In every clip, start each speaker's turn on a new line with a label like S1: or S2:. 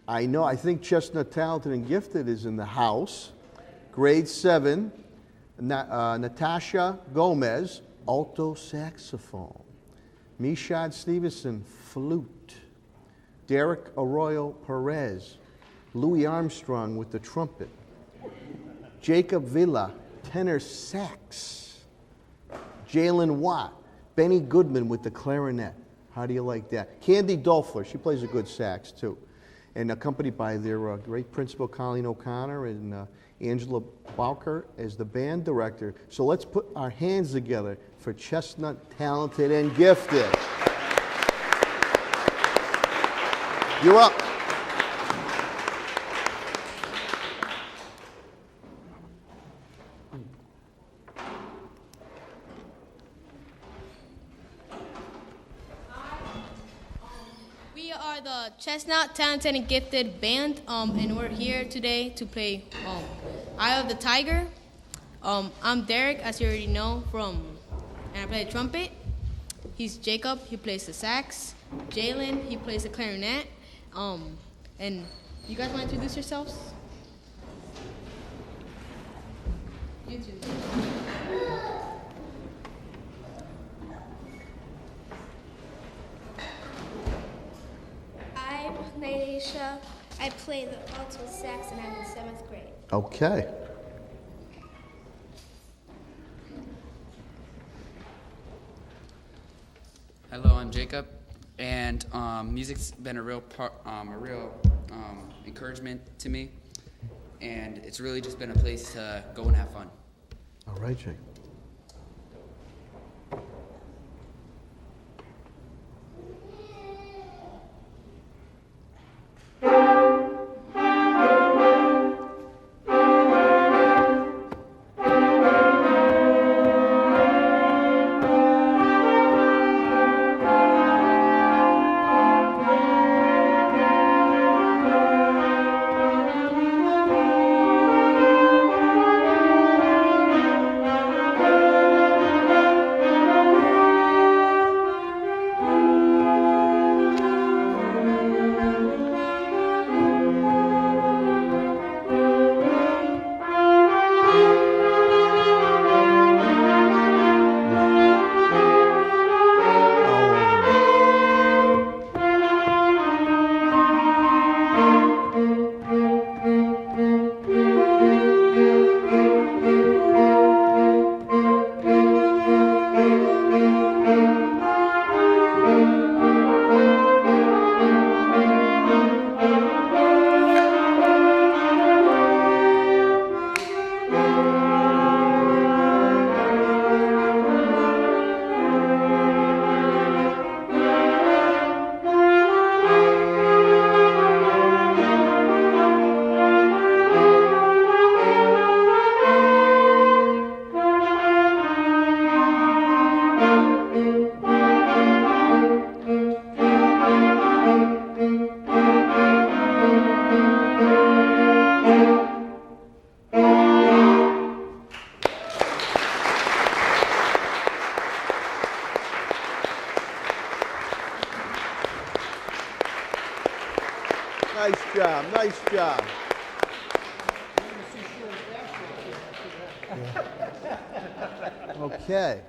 S1: I think Chestnut Talented and Gifted is in the house. Grade 7, Natasha Gomez, alto saxophone. Mishad Stevenson, flute. Derek Arroyo Perez, Louis Armstrong with the trumpet. Jacob Villa, tenor sax. Jalen Watt, Benny Goodman with the clarinet. How do you like that? Candy Dolfler, she plays a good sax too. And accompanied by their great principal Colleen O'Connor and Angela Bowker as the band director. So let's put our hands together for Chestnut Talented and Gifted. You're up.
S2: We are the Chestnut Talented and Gifted band, and we're here today to play Eye of the Tiger. I'm Derek, as you already know, and I play the trumpet. He's Jacob, he plays the sax. Jalen, he plays the clarinet. And you guys want to introduce yourselves? You two.
S3: I'm Naisha. I play the alto sax and I'm in 7th grade.
S1: Okay.
S4: Hello, I'm Jacob, and music's been a real encouragement to me, and it's really just been a place to go and have fun.
S1: All right, Jacob. Nice job. Okay.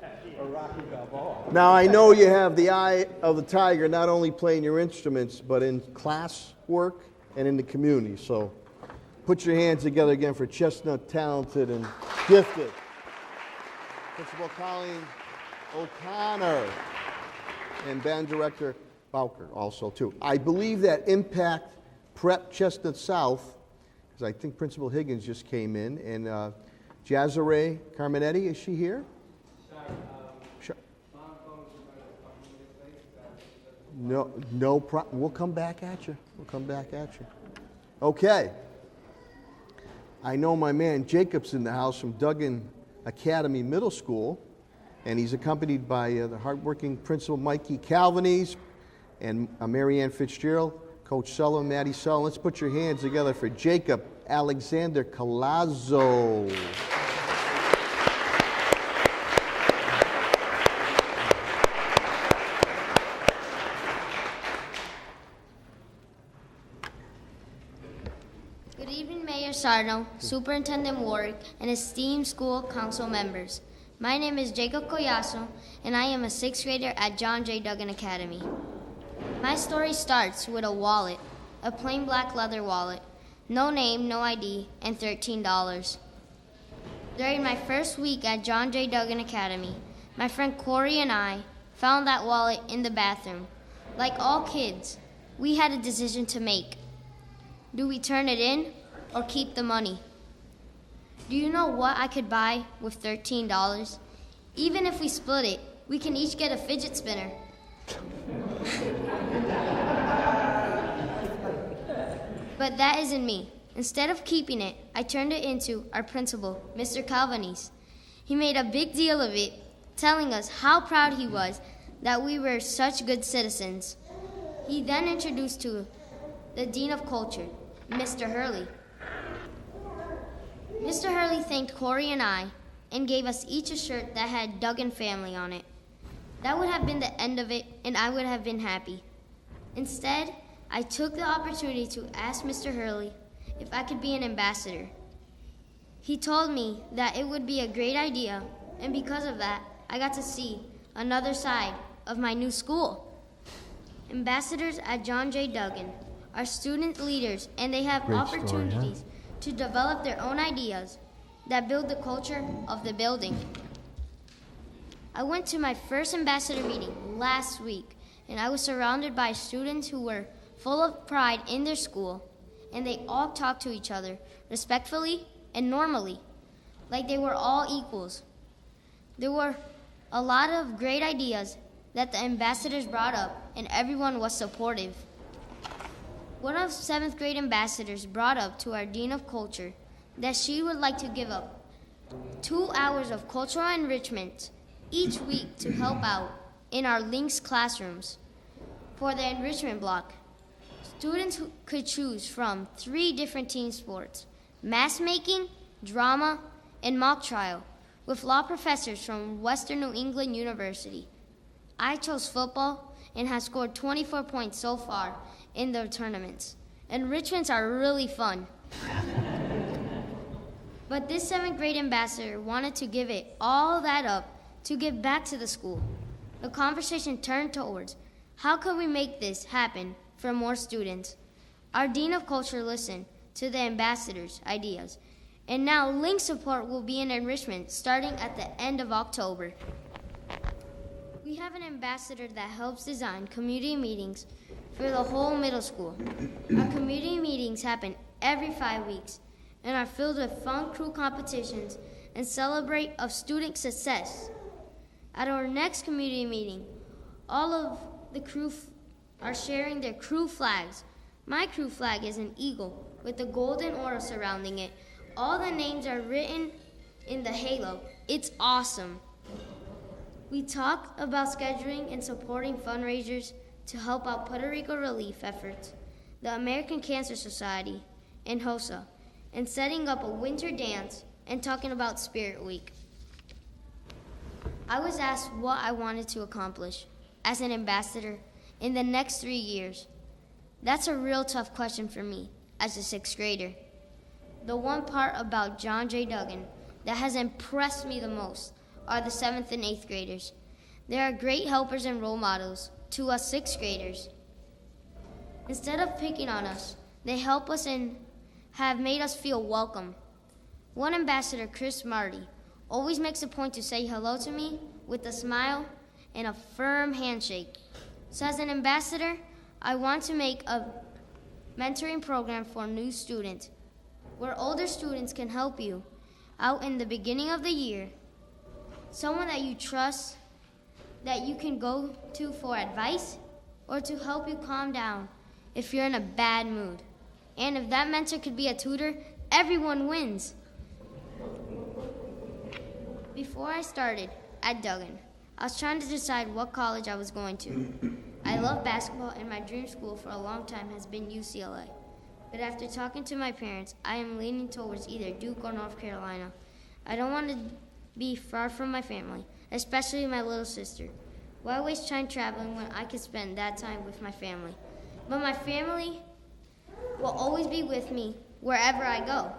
S1: Now I know you have the eye of the tiger, not only playing your instruments, but in class work and in the community. So put your hands together again for Chestnut Talented and Gifted. Principal Colleen O'Connor and band director Bowker also too. I believe that Impact Prep Chestnut South, because I think Principal Higgins just came in, and Jazare Carmenetti, is she here? Sure. No problem. We'll come back at you. Okay. I know my man Jacob's in the house from Duggan Academy Middle School, and he's accompanied by the hardworking Principal Mikey Calvanese and Marianne Fitzgerald, Coach Sullivan, Maddie Sullivan. Let's put your hands together for Jacob Alexander Colazzo.
S5: Good evening, Mayor Sarno, Superintendent Warwick, and esteemed school council members. My name is Jacob Collazo, and I am a 6th grader at John J. Duggan Academy. My story starts with a wallet, a plain black leather wallet, no name, no ID, and $13. During my first week at John J. Duggan Academy, my friend Corey and I found that wallet in the bathroom. Like all kids, we had a decision to make. Do we turn it in or keep the money? Do you know what I could buy with $13? Even if we split it, we can each get a fidget spinner. But that isn't me. Instead of keeping it, I turned it into our principal, Mr. Calvanese. He made a big deal of it, telling us how proud he was that we were such good citizens. He then introduced to the Dean of Culture, Mr. Hurley. Mr. Hurley thanked Corey and I and gave us each a shirt that had Duggan family on it. That would have been the end of it, and I would have been happy. Instead, I took the opportunity to ask Mr. Hurley if I could be an ambassador. He told me that it would be a great idea, and because of that, I got to see another side of my new school. Ambassadors at John J. Duggan are student leaders, and they have opportunities to develop their own ideas that build the culture of the building. I went to my first ambassador meeting last week, and I was surrounded by students who were full of pride in their school, and they all talked to each other respectfully and normally, like they were all equals. There were a lot of great ideas that the ambassadors brought up, and everyone was supportive. One of 7th grade ambassadors brought up to our Dean of Culture that she would like to give up 2 hours of cultural enrichment each week to help out in our Links classrooms. For the enrichment block, students could choose from 3 different team sports: mask making, drama, and mock trial, with law professors from Western New England University. I chose football and have scored 24 points so far in the tournaments. Enrichments are really fun. But this 7th grade ambassador wanted to give it all that up to give back to the school. The conversation turned towards how could we make this happen for more students. Our Dean of Culture listened to the ambassador's ideas, and now Link support will be in enrichment starting at the end of October. We have an ambassador that helps design community meetings for the whole middle school. Our community meetings happen every 5 weeks and are filled with fun crew competitions and celebrate of student success. At our next community meeting, all of the crew are sharing their crew flags. My crew flag is an eagle with a golden aura surrounding it. All the names are written in the halo. It's awesome. We talk about scheduling and supporting fundraisers to help out Puerto Rico relief efforts, the American Cancer Society, and HOSA, and setting up a winter dance and talking about Spirit Week. I was asked what I wanted to accomplish as an ambassador in the next 3 years. That's a real tough question for me as a 6th grader. The one part about John J. Duggan that has impressed me the most are the 7th and 8th graders. They are great helpers and role models to us 6th graders. Instead of picking on us, they help us and have made us feel welcome. One ambassador, Chris Marty, always makes a point to say hello to me with a smile and a firm handshake. So as an ambassador, I want to make a mentoring program for new students where older students can help you out in the beginning of the year. Someone that you trust, that you can go to for advice or to help you calm down if you're in a bad mood. And if that mentor could be a tutor, everyone wins. Before I started at Duggan, I was trying to decide what college I was going to. I love basketball, and my dream school for a long time has been UCLA. But after talking to my parents, I am leaning towards either Duke or North Carolina. I don't want to be far from my family, especially my little sister. Why waste time traveling when I could spend that time with my family? But my family will will always be with me wherever I go.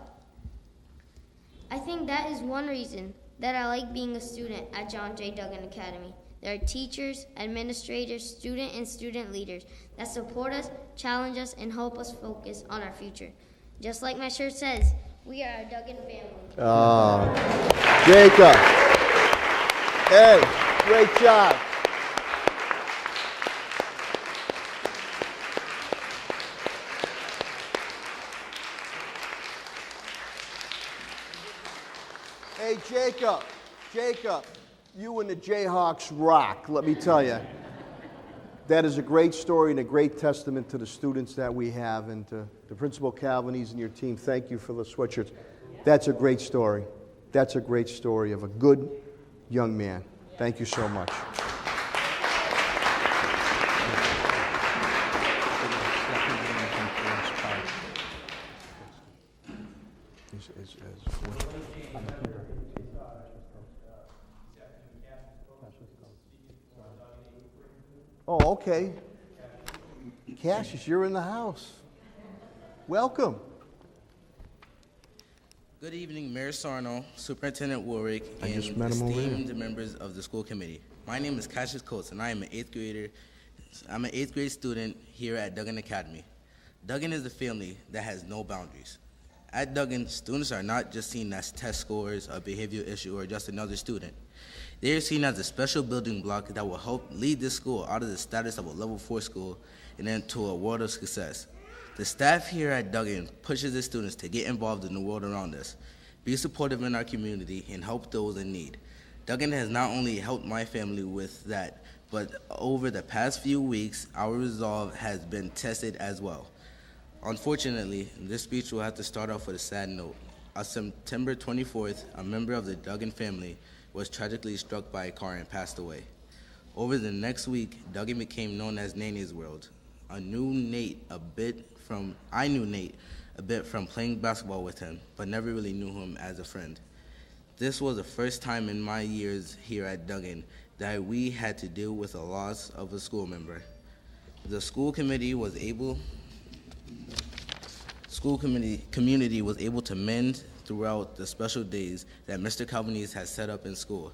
S5: I think that is one reason that I like being a student at John J. Duggan Academy. There are teachers, administrators, student leaders that support us, challenge us, and help us focus on our future. Just like my shirt says, we are a Duggan family.
S1: Oh, Jacob. Hey, great job. Hey, Jacob, you and the Jayhawks rock, let me tell you. That is a great story and a great testament to the students that we have and to the Principal Calvinese and your team. Thank you for the sweatshirts. That's a great story. That's a great story of a good young man. Thank you so much. Oh, okay. Cassius, you're in the house. Welcome.
S6: Good evening, Mayor Sarno, Superintendent Warwick,
S1: I
S6: and
S1: just met him over
S6: esteemed members of the school committee. My name is Cassius Coates, and I am an eighth grader. I'm an eighth grade student here at Duggan Academy. Duggan is a family that has no boundaries. At Duggan, students are not just seen as test scores, a behavioral issue, or just another student. They are seen as a special building block that will help lead this school out of the status of a level 4 school and into a world of success. The staff here at Duggan pushes the students to get involved in the world around us, be supportive in our community, and help those in need. Duggan has not only helped my family with that, but over the past few weeks, our resolve has been tested as well. Unfortunately, this speech will have to start off with a sad note. On September 24th, a member of the Duggan family was tragically struck by a car and passed away. Over the next week, Duggan became known as Nene's World. I knew Nate a bit from playing basketball with him, but never really knew him as a friend. This was the first time in my years here at Duggan that we had to deal with a loss of a school member. The community was able to mend throughout the special days that Mr. Calvinese has set up in school.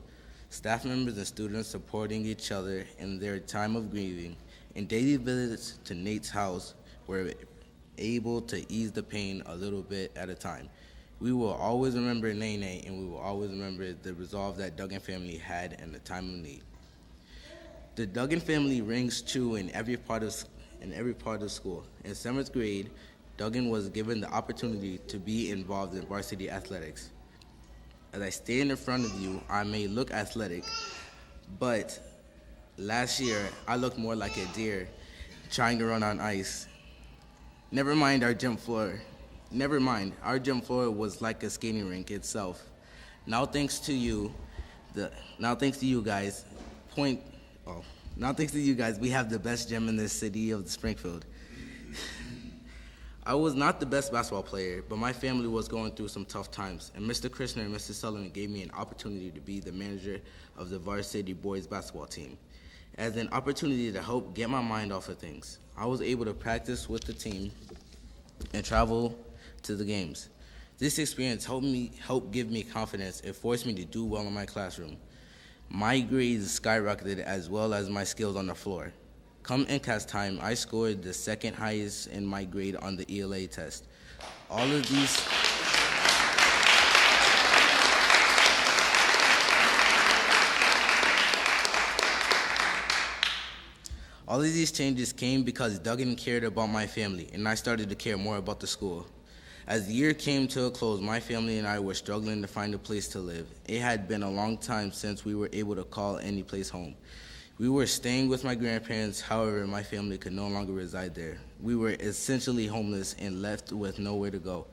S6: Staff members and students supporting each other in their time of grieving, and daily visits to Nate's house were able to ease the pain a little bit at a time. We will always remember Nene, and we will always remember the resolve that Duggan family had in the time of need. The Duggan family rings true in every part of school. In 7th grade, Duggan was given the opportunity to be involved in varsity athletics. As I stand in front of you, I may look athletic, but last year I looked more like a deer trying to run on ice. Never mind, our gym floor was like a skating rink itself. Now thanks to you guys, we have the best gym in the city of Springfield. I was not the best basketball player, but my family was going through some tough times, and Mr. Krishner and Mr. Sullivan gave me an opportunity to be the manager of the varsity boys basketball team. As an opportunity to help get my mind off of things, I was able to practice with the team and travel to the games. This experience helped give me confidence and forced me to do well in my classroom. My grades skyrocketed as well as my skills on the floor. Come NCAS time, I scored the second highest in my grade on the ELA test. All of these changes came because Duggan cared about my family, and I started to care more about the school. As the year came to a close, my family and I were struggling to find a place to live. It had been a long time since we were able to call any place home. We were staying with my grandparents, however, my family could no longer reside there. We were essentially homeless and left with nowhere to go.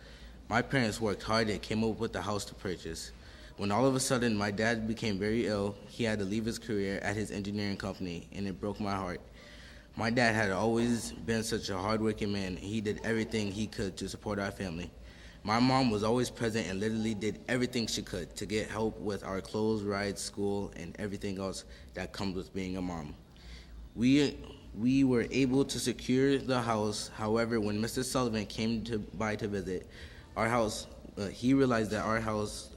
S6: My parents worked hard and came up with a house to purchase. When all of a sudden my dad became very ill, he had to leave his career at his engineering company, and it broke my heart. My dad had always been such a hardworking man, and he did everything he could to support our family. My mom was always present and literally did everything she could to get help with our clothes, rides, school, and everything else that comes with being a mom. We We were able to secure the house. However, when Mr. Sullivan came by to visit our house, he realized our house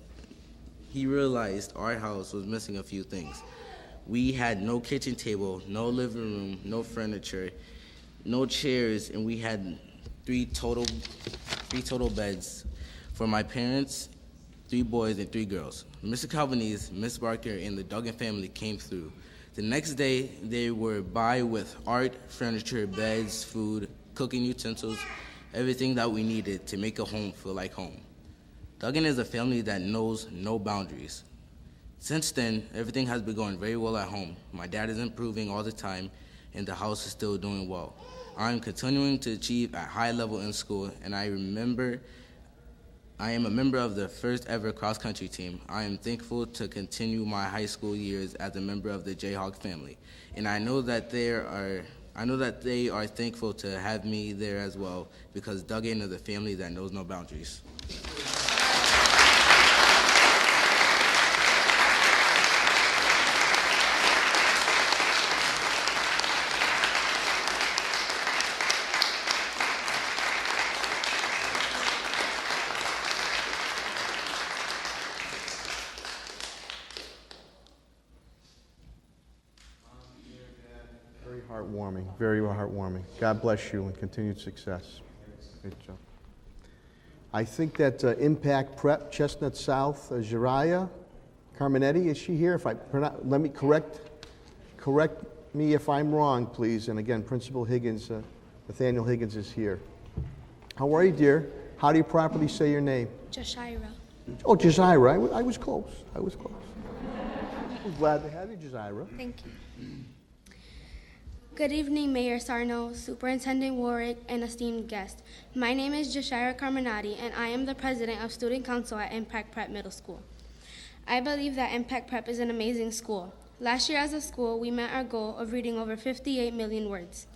S6: was missing a few things. We had no kitchen table, no living room, no furniture, no chairs, and we had three total beds for my parents, 3 boys and 3 girls. Mr. Calvanese, Miss Barker, and the Duggan family came through. The next day, they were by with art, furniture, beds, food, cooking utensils, everything that we needed to make a home feel like home. Duggan is a family that knows no boundaries. Since then, everything has been going very well at home. My dad is improving all the time, and the house is still doing well. I am continuing to achieve at high level in school, and I am a member of the first ever cross-country team. I am thankful to continue my high school years as a member of the Jayhawk family, and I know that they are thankful to have me there as well, because Duggan is a family that knows no boundaries.
S1: Heartwarming, very heartwarming. God bless you and continued success. Good job. I think that Impact Prep, Chestnut South, Jariah Carminetti, is she here? If I let me correct me if I'm wrong, please. And again, Principal Higgins, Nathaniel Higgins is here. How are you, dear? How do you properly say your name?
S3: Jashira.
S1: Oh, Jazira. I was close. I'm glad to have you, Jazira.
S3: Thank you. Good evening, Mayor Sarno, Superintendent Warwick, and esteemed guests. My name is Jashira Carminati, and I am the president of Student Council at Impact Prep Middle School. I believe that Impact Prep is an amazing school. Last year as a school, we met our goal of reading over 58 million words.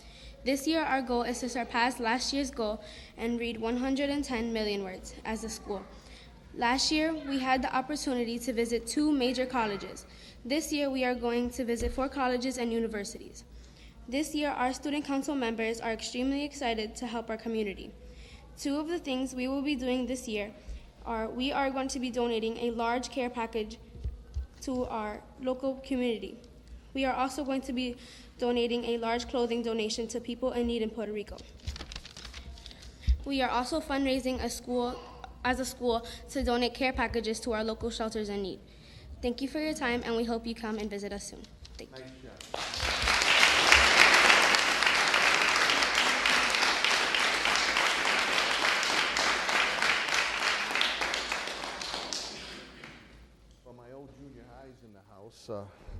S3: This year, our goal is to surpass last year's goal and read 110 million words as a school. Last year, we had the opportunity to visit 2 major colleges. This year, we are going to visit 4 colleges and universities. This year, our student council members are extremely excited to help our community. 2 of the things we will be doing this year are we are going to be donating a large care package to our local community. We are also going to be donating a large clothing donation to people in need in Puerto Rico. We are also fundraising as a school to donate care packages to our local shelters in need. Thank you for your time, and we hope you come and visit us soon. Thank you.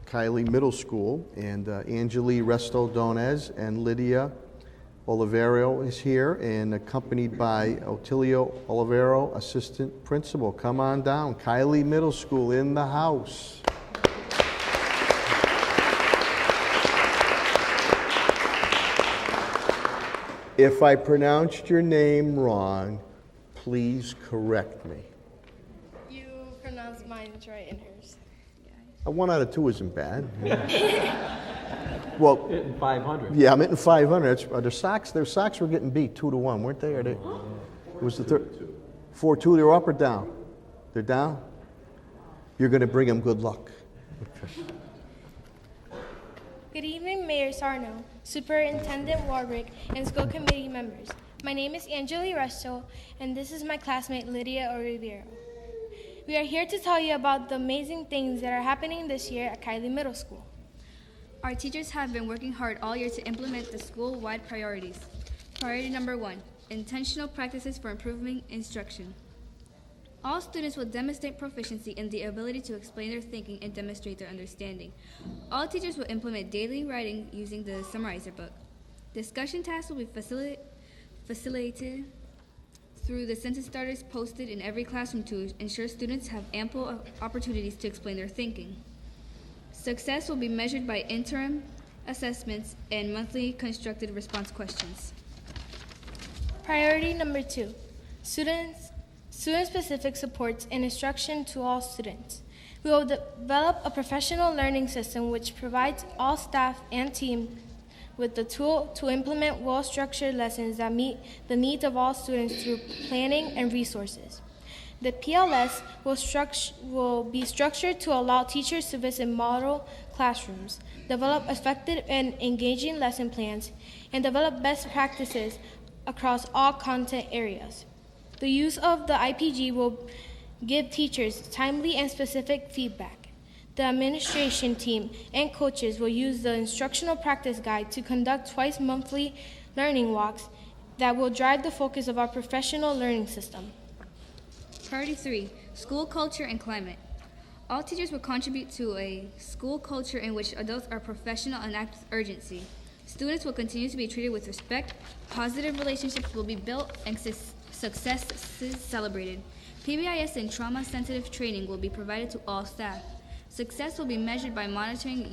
S1: Kylie Middle School, and Angeli Resto Donez and Lydia Olivero is here, and accompanied by Otilio Olivero, Assistant Principal. Come on down. Kylie Middle School in the house. If I pronounced your name wrong, please correct me.
S3: You pronounced mine right and hers.
S1: 1 out of 2 isn't bad. Well,
S7: Hitting 500.
S1: yeah, I'm hitting 500. Their socks were getting beat 2-1, weren't they? It was the third. 4-2. They were up or down? They're down. You're going to bring them good luck.
S8: Good evening, Mayor Sarno, Superintendent Warwick, and school committee members. My name is Angeli Resto, and this is my classmate Lydia Olivero. We are here to tell you about the amazing things that are happening this year at Kylie Middle School.
S9: Our teachers have been working hard all year to implement the school-wide priorities. Priority number 1, intentional practices for improving instruction. All students will demonstrate proficiency in the ability to explain their thinking and demonstrate their understanding. All teachers will implement daily writing using the Summarizer book. Discussion tasks will be facilitated through the sentence starters posted in every classroom to ensure students have ample opportunities to explain their thinking. Success will be measured by interim assessments and monthly constructed response questions.
S8: Priority number 2, student-specific supports and instruction to all students. We will develop a professional learning system which provides all staff and team with the tool to implement well-structured lessons that meet the needs of all students through planning and resources. The PLS will be structured to allow teachers to visit model classrooms, develop effective and engaging lesson plans, and develop best practices across all content areas. The use of the IPG will give teachers timely and specific feedback. The administration team and coaches will use the instructional practice guide to conduct twice monthly learning walks that will drive the focus of our professional learning system.
S9: Priority 3, school culture and climate. All teachers will contribute to a school culture in which adults are professional and act with urgency. Students will continue to be treated with respect, positive relationships will be built, and successes celebrated. PBIS and trauma-sensitive training will be provided to all staff. Success will be measured by monitoring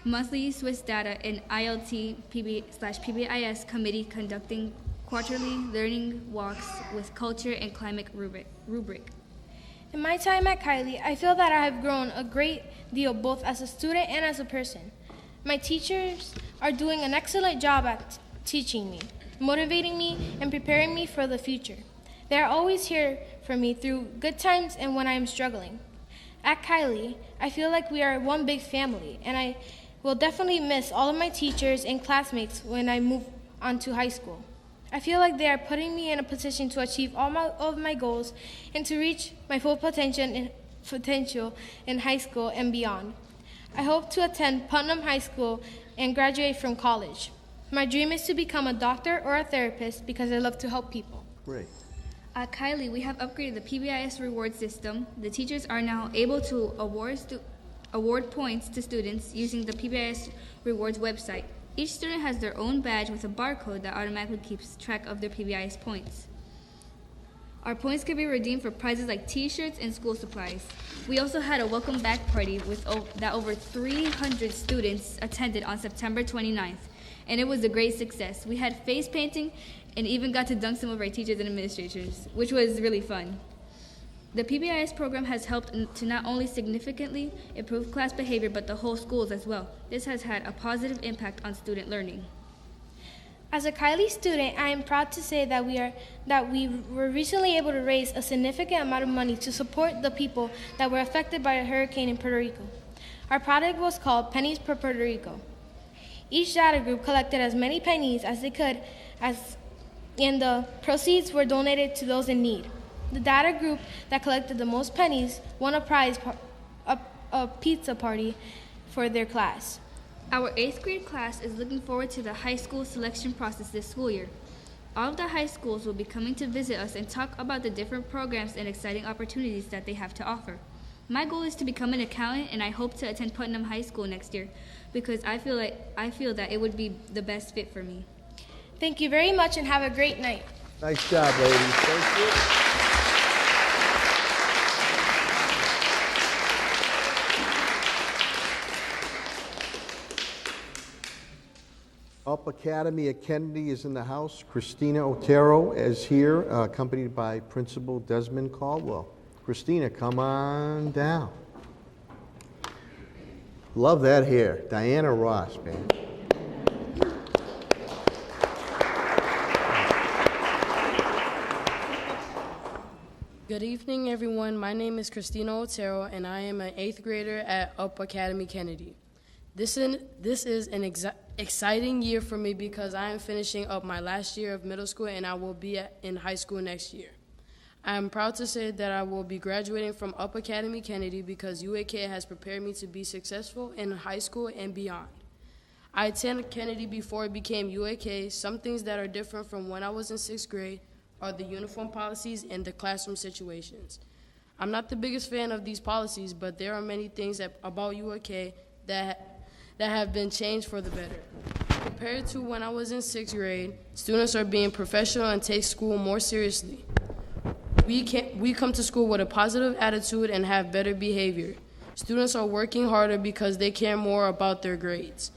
S9: monthly Swiss data and ILT/PBIS committee conducting quarterly learning walks with culture and climate rubric.
S8: In my time at Kylie, I feel that I have grown a great deal both as a student and as a person. My teachers are doing an excellent job at teaching me, motivating me, and preparing me for the future. They are always here for me through good times and when I am struggling. At Kylie, I feel like we are one big family, and I will definitely miss all of my teachers and classmates when I move on to high school. I feel like they are putting me in a position to achieve all of my goals and to reach my full potential in high school and beyond. I hope to attend Putnam High School and graduate from college. My dream is to become a doctor or a therapist because I love to help people.
S1: Great.
S9: At Kylie, we have upgraded the PBIS reward system. The teachers are now able to award points to students using the PBIS rewards website. Each student has their own badge with a barcode that automatically keeps track of their PBIS points. Our points can be redeemed for prizes like t-shirts and school supplies. We also had a welcome back party that over 300 students attended on September 29th, and it was a great success. We had face painting and even got to dunk some of our teachers and administrators, which was really fun. The PBIS program has helped to not only significantly improve class behavior, but the whole schools as well. This has had a positive impact on student learning.
S8: As a Kylie student, I am proud to say that we were recently able to raise a significant amount of money to support the people that were affected by a hurricane in Puerto Rico. Our project was called Pennies per Puerto Rico. Each data group collected as many pennies as they could, and the proceeds were donated to those in need. The data group that collected the most pennies won a prize, a pizza party for their class.
S9: Our 8th grade class is looking forward to the high school selection process this school year. All of the high schools will be coming to visit us and talk about the different programs and exciting opportunities that they have to offer. My goal is to become an accountant, and I hope to attend Putnam High School next year because I feel that it would be the best fit for me.
S8: Thank you very much and have a great night.
S1: Nice job, ladies. Thank you. Up Academy at Kennedy is in the house. Christina Otero is here, accompanied by Principal Desmond Caldwell. Christina, come on down. Love that hair. Diana Ross, man.
S7: Good evening, everyone. My name is Christina Otero, and I am an 8th grader at Up Academy Kennedy. This is an exciting year for me because I am finishing up my last year of middle school, and I will be in high school next year. I am proud to say that I will be graduating from Up Academy Kennedy because UAK has prepared me to be successful in high school and beyond. I attended Kennedy before it became UAK. Some things that are different from when I was in 6th grade are the uniform policies and the classroom situations. I'm not the biggest fan of these policies, but there are many things about UAK that have been changed for the better. Compared to when I was in 6th grade, students are being professional and take school more seriously. We come to school with a positive attitude and have better behavior. Students are working harder because they care more about their grades.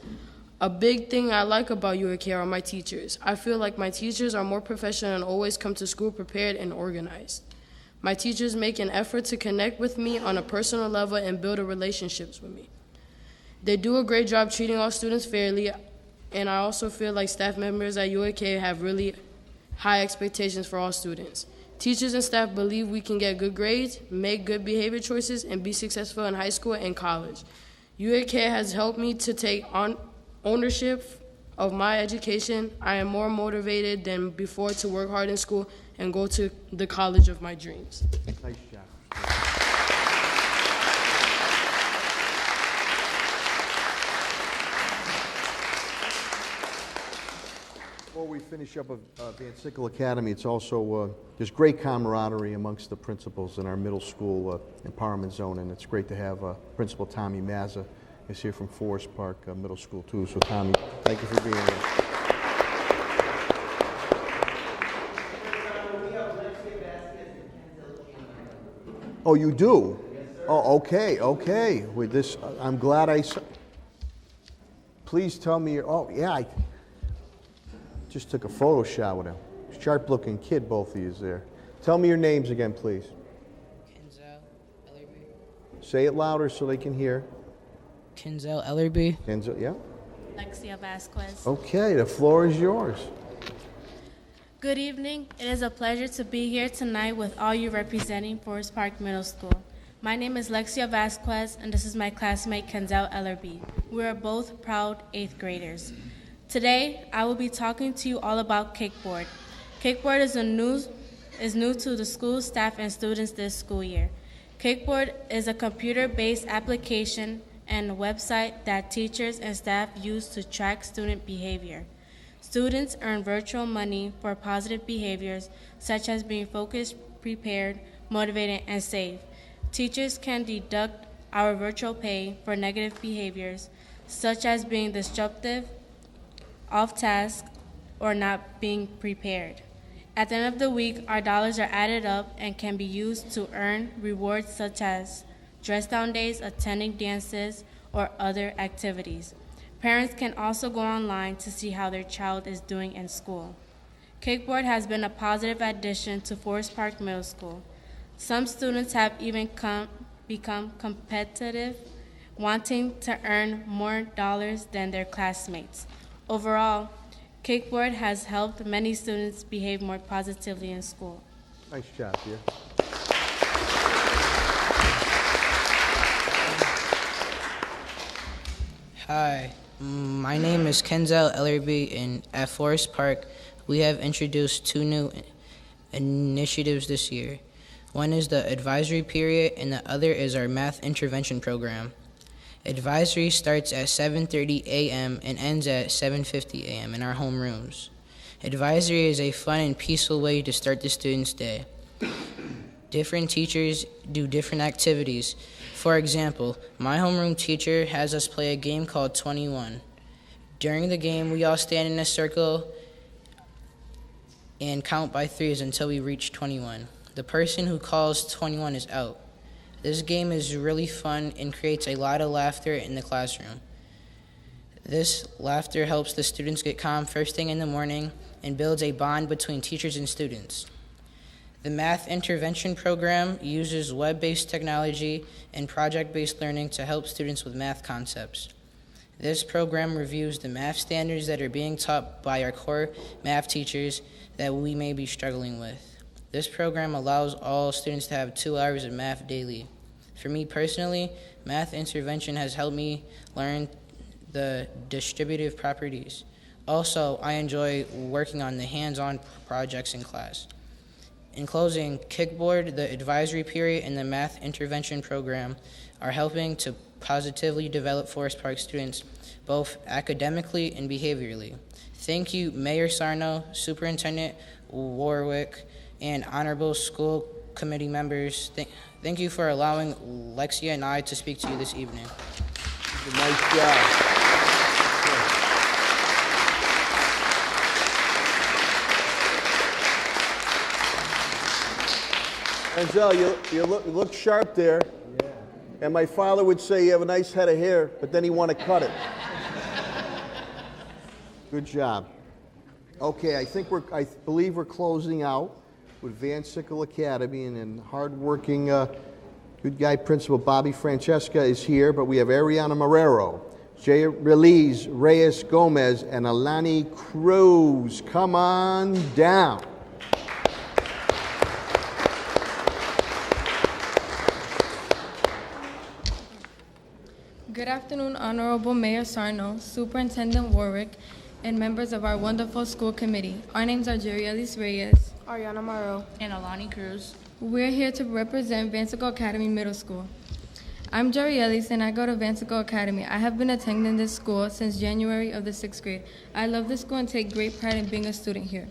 S7: A big thing I like about UAK are my teachers. I feel like my teachers are more professional and always come to school prepared and organized. My teachers make an effort to connect with me on a personal level and build relationships with me. They do a great job treating all students fairly, and I also feel like staff members at UAK have really high expectations for all students. Teachers and staff believe we can get good grades, make good behavior choices, and be successful in high school and college. UAK has helped me to take on ownership of my education. I am more motivated than before to work hard in school and go to the college of my dreams.
S1: Nice job. Before we finish up of Van Sickle Academy, it's also, there's great camaraderie amongst the principals in our middle school empowerment zone, and it's great to have Principal Tommy Mazza is here from Forest Park Middle School too. So Tommy, thank you for being here. Oh, you do? Oh, okay, okay. With this, I'm glad I saw. Please tell me your, oh, yeah, I just took a photo shot with him. Sharp-looking kid, both of you there. Tell me your names again, please.
S10: Kenzel Ellerby.
S1: Say it louder so they can hear.
S10: Kenzel Ellerby.
S1: Kenzel, yeah.
S11: Lexia Vasquez.
S1: Okay, the floor is yours.
S11: Good evening. It is a pleasure to be here tonight with all you representing Forest Park Middle School. My name is Lexia Vasquez, and this is my classmate Kenzel Ellerby. We are both proud 8th graders. Today, I will be talking to you all about Kickboard. Kickboard is new to the school staff and students this school year. Kickboard is a computer-based application and a website that teachers and staff use to track student behavior. Students earn virtual money for positive behaviors such as being focused, prepared, motivated, and safe. Teachers can deduct our virtual pay for negative behaviors such as being disruptive, off task, or not being prepared. At the end of the week, our dollars are added up and can be used to earn rewards such as dress down days, attending dances, or other activities. Parents can also go online to see how their child is doing in school. Kickboard has been a positive addition to Forest Park Middle School. Some students have even become competitive, wanting to earn more dollars than their classmates. Overall, Kickboard has helped many students behave more positively in school.
S1: Nice job, dear.
S10: Hi, my name is Kenzel Ellerby, and at Forest Park, we have introduced 2 new initiatives this year. One is the advisory period, and the other is our math intervention program. Advisory starts at 7:30 a.m. and ends at 7:50 a.m. in our homerooms. Advisory is a fun and peaceful way to start the student's day. Different teachers do different activities. For example, my homeroom teacher has us play a game called 21. During the game, we all stand in a circle and count by 3s until we reach 21. The person who calls 21 is out. This game is really fun and creates a lot of laughter in the classroom. This laughter helps the students get calm first thing in the morning and builds a bond between teachers and students. The Math Intervention Program uses web-based technology and project-based learning to help students with math concepts. This program reviews the math standards that are being taught by our core math teachers that we may be struggling with. This program allows all students to have 2 hours of math daily. For me personally, math intervention has helped me learn the distributive properties. Also, I enjoy working on the hands-on projects in class. In closing, Kickboard, the advisory period, and the math intervention program are helping to positively develop Forest Park students, both academically and behaviorally. Thank you, Mayor Sarno, Superintendent Warwick, and honorable school committee members. Thank you for allowing Lexia and I to speak to you this evening.
S1: Nice job. Denzel, you look sharp there. Yeah. And my father would say you have a nice head of hair, but then he want to cut it. Good job. Okay, I believe we're closing out with Van Sickle Academy, and then hardworking, good guy principal Bobby Francesca is here, but we have Ariana Marrero. Reliz Reyes Gomez, and Alani Cruz. Come on down.
S12: Good afternoon, Honorable Mayor Sarno, Superintendent Warwick, and members of our wonderful school committee. Our names are Jerielis Reyes,
S7: Ariana Morrow,
S12: and Alani Cruz. We're here to represent Vansico Academy Middle School. I'm Jerry Ellis, and I go to Vansico Academy. I have been attending this school since January of the 6th grade. I love this school and take great pride in being a student here.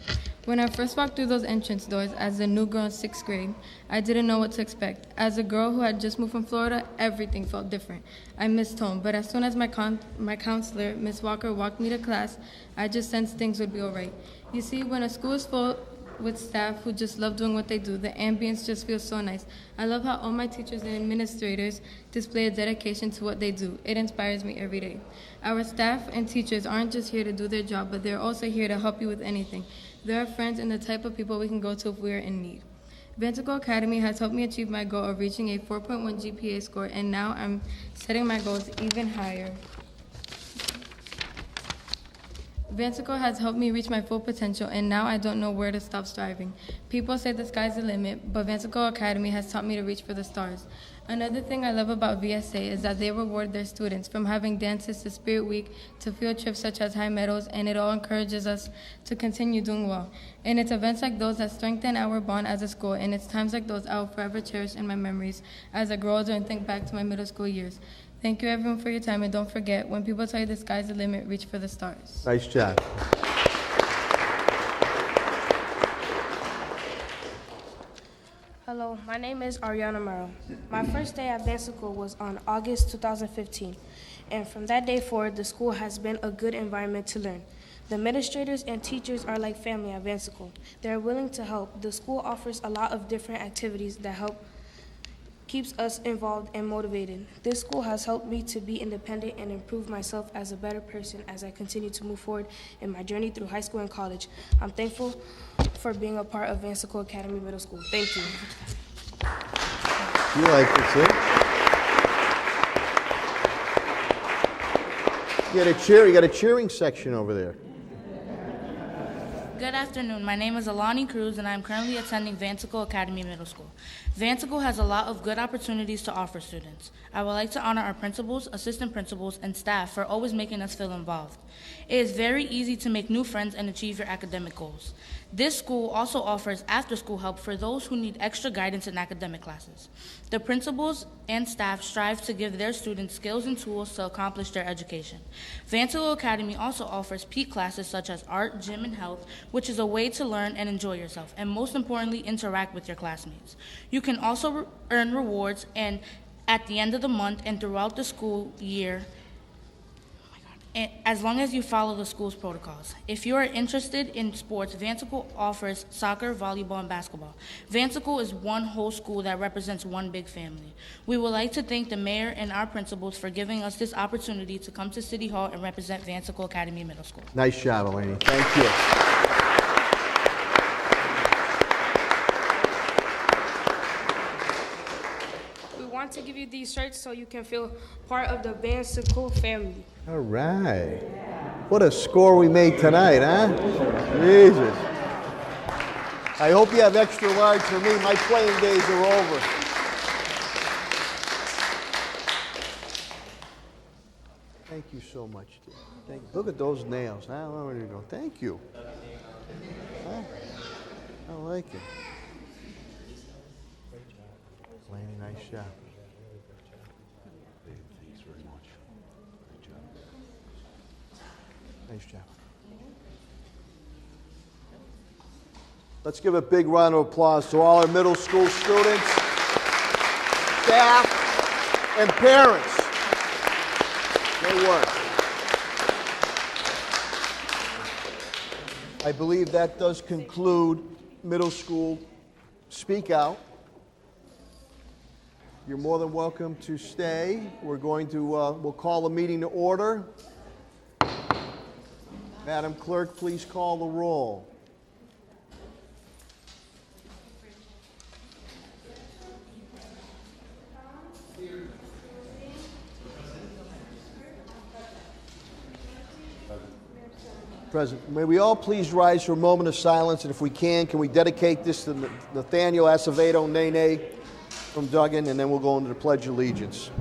S12: When I first walked through those entrance doors as a new girl in 6th grade, I didn't know what to expect. As a girl who had just moved from Florida, everything felt different. I missed home, but as soon as my counselor, Miss Walker, walked me to class, I just sensed things would be all right. You see, when a school is full with staff who just love doing what they do, the ambience just feels so nice. I love how all my teachers and administrators display a dedication to what they do. It inspires me every day. Our staff and teachers aren't just here to do their job, but they're also here to help you with anything. They're our friends and the type of people we can go to if we are in need. Vansico Academy has helped me achieve my goal of reaching a 4.1 GPA score, and now I'm setting my goals even higher. Vansico has helped me reach my full potential, and now I don't know where to stop striving. People say the sky's the limit, but Vansico Academy has taught me to reach for the stars. Another thing I love about VSA is that they reward their students, from having dances to Spirit Week to field trips such as High Meadows, and it all encourages us to continue doing well. And it's events like those that strengthen our bond as a school, and it's times like those I will forever cherish in my memories as I grow older and think back to my middle school years. Thank you, everyone, for your time, and don't forget, when people tell you the sky's the limit, reach for the stars.
S1: Nice job.
S7: Hello, my name is Ariana Morrow. My first day at Vansico was on August 2015, and from that day forward, the school has been a good environment to learn. The administrators and teachers are like family at Vansico. They are willing to help. The school offers a lot of different activities that keeps us involved and motivated. This school has helped me to be independent and improve myself as a better person as I continue to move forward in my journey through high school and college. I'm thankful for being a part of Vansico Academy Middle School. Thank you.
S1: You like this, eh? You got a cheering section over there.
S13: Good afternoon. My name is Alani Cruz, and I am currently attending Vansico Academy Middle School. Vansico has a lot of good opportunities to offer students. I would like to honor our principals, assistant principals, and staff for always making us feel involved. It is very easy to make new friends and achieve your academic goals. This school also offers after-school help for those who need extra guidance in academic classes. The principals and staff strive to give their students skills and tools to accomplish their education. Vansico Academy also offers peak classes such as art, gym, and health, which is a way to learn and enjoy yourself, and most importantly, interact with your classmates. You can also earn rewards and at the end of the month and throughout the school year, as long as you follow the school's protocols. If you are interested in sports, Vansico offers soccer, volleyball, and basketball. Vansico is one whole school that represents one big family. We would like to thank the mayor and our principals for giving us this opportunity to come to City Hall and represent Vansico Academy Middle School.
S1: Nice job, Eleni. Thank you.
S7: We want to give you these shirts so you can feel part of the Vansico family.
S1: All right. What a score we made tonight, huh? Jesus. I hope you have extra large for me. My playing days are over. Thank you so much, dear. Look at those nails. Huh? Where do you go? Thank you. Huh? I like it. Laney, nice job. Thanks very much. Great job. Nice job. Let's give a big round of applause to all our middle school students, staff, and parents. Great work. I believe that does conclude middle school Speak Out. You're more than welcome to stay. We're going to, we'll call the meeting to order. Madam Clerk, please call the roll. President, may we all please rise for a moment of silence, and if we can we dedicate this to Nathaniel Acevedo Nene from Duggan, and then we'll go into the Pledge of Allegiance.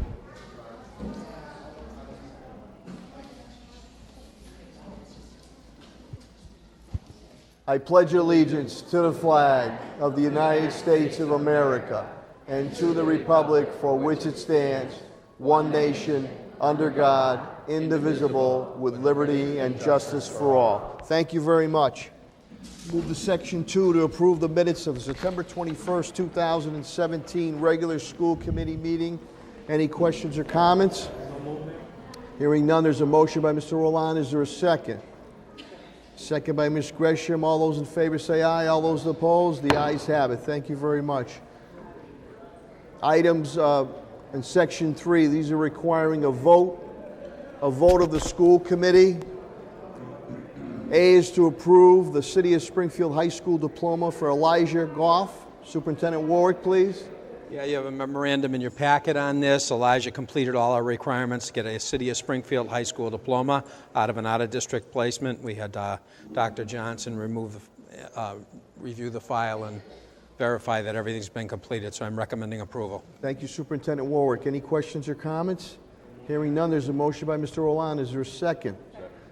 S1: I pledge allegiance to the flag of the United States of America and to the republic for which it stands, one nation, under God, indivisible, with liberty and justice for all. Thank you very much. Move to Section 2 to approve the minutes of the September 21st, 2017 regular school committee meeting. Any questions or comments? Hearing none, there's a motion by Mr. Roland. Is there a second? Second by Ms. Gresham. All those in favor say aye. All those opposed, the ayes have it. Thank you very much. Items in Section 3, these are requiring a vote of the school committee. A is to approve the City of Springfield High School diploma for Elijah Goff. Superintendent Warwick, please.
S14: Yeah, you have a memorandum in your packet on this. Elijah completed all our requirements to get a City of Springfield High School diploma out of an out-of-district placement. We had Dr. Johnson review the file and verify that everything's been completed, so I'm recommending approval.
S1: Thank you, Superintendent Warwick. Any questions or comments? Hearing none, there's a motion by Mr. Roland. Is there a second?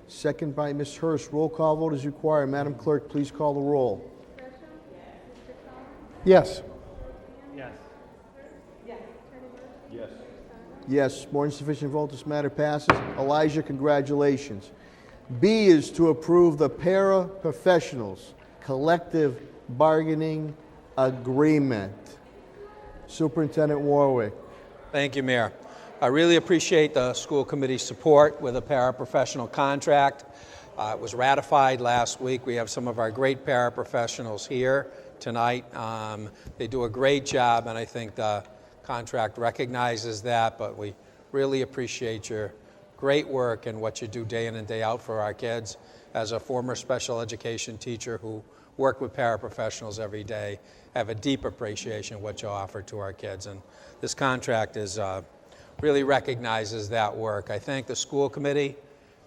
S1: Second by Ms. Hurst. Roll call vote is required. Madam Clerk, please call the roll.
S15: Yes.
S1: Yes, more than sufficient vote. This matter passes. Elijah, congratulations. B is to approve the paraprofessionals collective bargaining agreement. Superintendent Warwick.
S14: Thank you, Mayor. I really appreciate the school committee's support with a paraprofessional contract. It was ratified last week. We have some of our great paraprofessionals here tonight. They do a great job, and I think the contract recognizes that, but we really appreciate your great work and what you do day in and day out for our kids. As a former special education teacher who worked with paraprofessionals every day, I have a deep appreciation of what you offer to our kids, and this contract really recognizes that work. I thank the school committee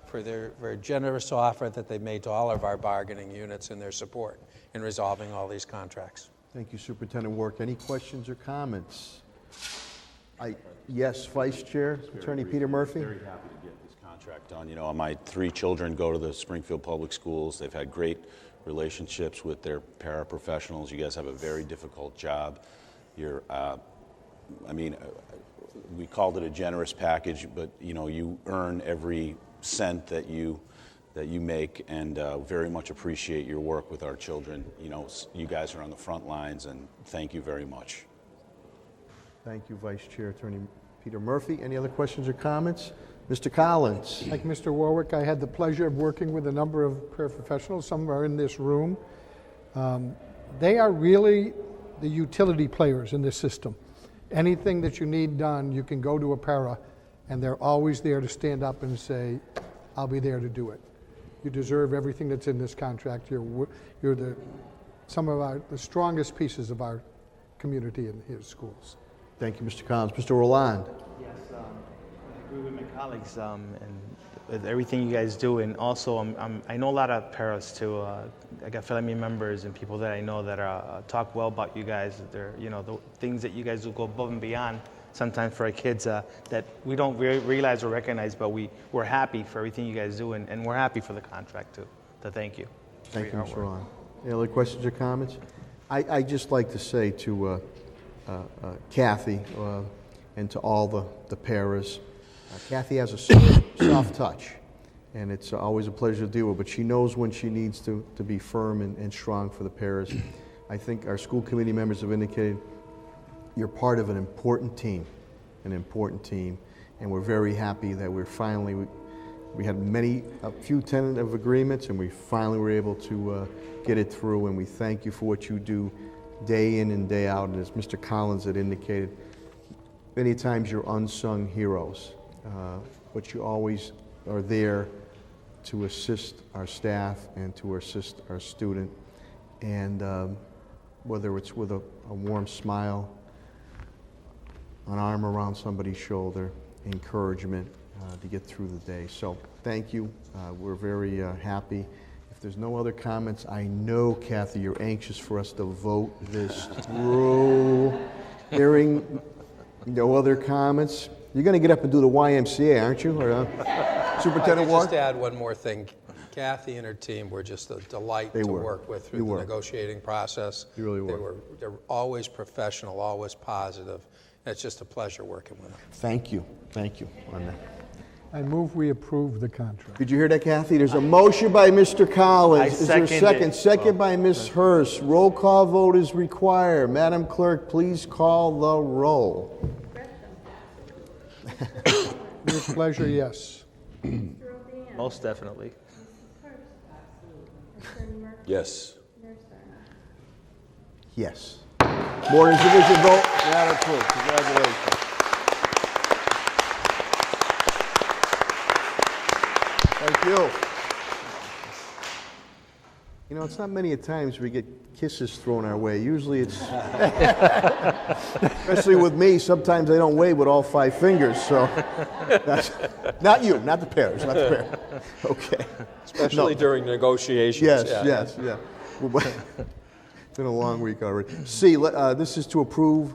S14: for their very generous offer that they made to all of our bargaining units and their support in resolving all these contracts.
S1: Thank you, Superintendent Warwick. Any questions or comments? Yes, Vice Chair, Attorney Peter Murphy.
S16: Very happy to get this contract done. You know, my 3 children go to the Springfield Public Schools. They've had great relationships with their paraprofessionals. You guys have a very difficult job. You're, we called it a generous package, but you know, you earn every cent that you make, and very much appreciate your work with our children. You know, you guys are on the front lines, and thank you very much.
S1: Thank you, Vice Chair Attorney Peter Murphy. Any other questions or comments? Mr. Collins.
S15: Like Mr. Warwick, I had the pleasure of working with a number of paraprofessionals. Some are in this room. They are really the utility players in this system. Anything that you need done, you can go to a para, and they're always there to stand up and say, I'll be there to do it. You deserve everything that's in this contract. You're some of the strongest pieces of our community and his schools.
S1: Thank you, Mr. Collins. Mr. Roland.
S17: Yes, I agree with my colleagues and with everything you guys do. And also, I know a lot of paras too. I got family members and people that I know that talk well about you guys. They're, you know, the things that you guys do go above and beyond sometimes for our kids that we don't realize or recognize, but we're happy for everything you guys do, and we're happy for the contract too. So thank you.
S1: Thank you, Mr. Roland. Any other questions or comments? I'd just like to say to Kathy and to all the paras, Kathy has a soft touch, and it's always a pleasure to deal with, but she knows when she needs to be firm and strong for the paras. I think our school committee members have indicated you're part of an important team, and we're very happy that we had a few tentative agreements, and we finally were able to get it through, and we thank you for what you do day in and day out. And as Mr. Collins had indicated, many times you're unsung heroes, but you always are there to assist our staff and to assist our student. And whether it's with a warm smile, an arm around somebody's shoulder, encouragement, to get through the day. So thank you. We're very happy. If there's no other comments, I know, Kathy, you're anxious for us to vote this through. Hearing no other comments, you're going to get up and do the YMCA, aren't you? Or, Superintendent Ward?
S14: Just add one more thing. Kathy and her team were just a delight to work with through the negotiating process.
S1: You really were.
S14: They're always professional, always positive. It's just a pleasure working with them.
S1: Thank you on that.
S15: I move we approve the contract.
S1: Did you hear that, Kathy? There's a motion by Mr. Collins. Is there a second?
S17: it.
S1: Second by Ms. Hurst. Roll call vote is required. Madam Clerk, please call the roll.
S15: With pleasure, yes.
S17: Most definitely.
S16: Yes.
S1: Yes. Morning's division vote. Matter approved. Congratulations. Thank you. You know, it's not many a times we get kisses thrown our way. Usually it's, especially with me, sometimes I don't wave with all 5 fingers, so that's, not you, not the pairs, not the pair. Okay.
S14: Especially during negotiations.
S1: Yes. It's been a long week already. C, this is to approve,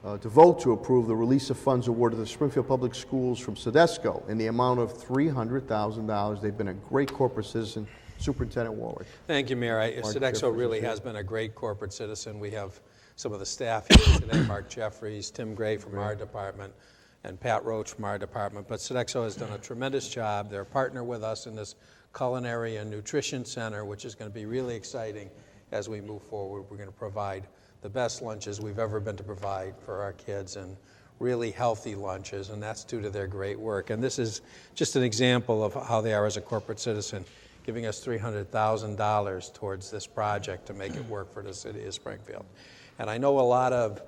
S1: to vote to approve the release of funds awarded to the Springfield Public Schools from Sedesco in the amount of $300,000. They've been a great corporate citizen. Superintendent Warwick.
S14: Thank you, Mayor. Sedexo really has been a great corporate citizen. We have some of the staff here today, Mark Jeffries, Tim Gray from our department, and Pat Roach from our department. But Sedexo has done a tremendous job. They're a partner with us in this culinary and nutrition center, which is going to be really exciting as we move forward. We're going to provide the best lunches we've ever been to provide for our kids, and really healthy lunches, and that's due to their great work. And this is just an example of how they are as a corporate citizen, giving us $300,000 towards this project to make it work for the city of Springfield. And I know a lot of,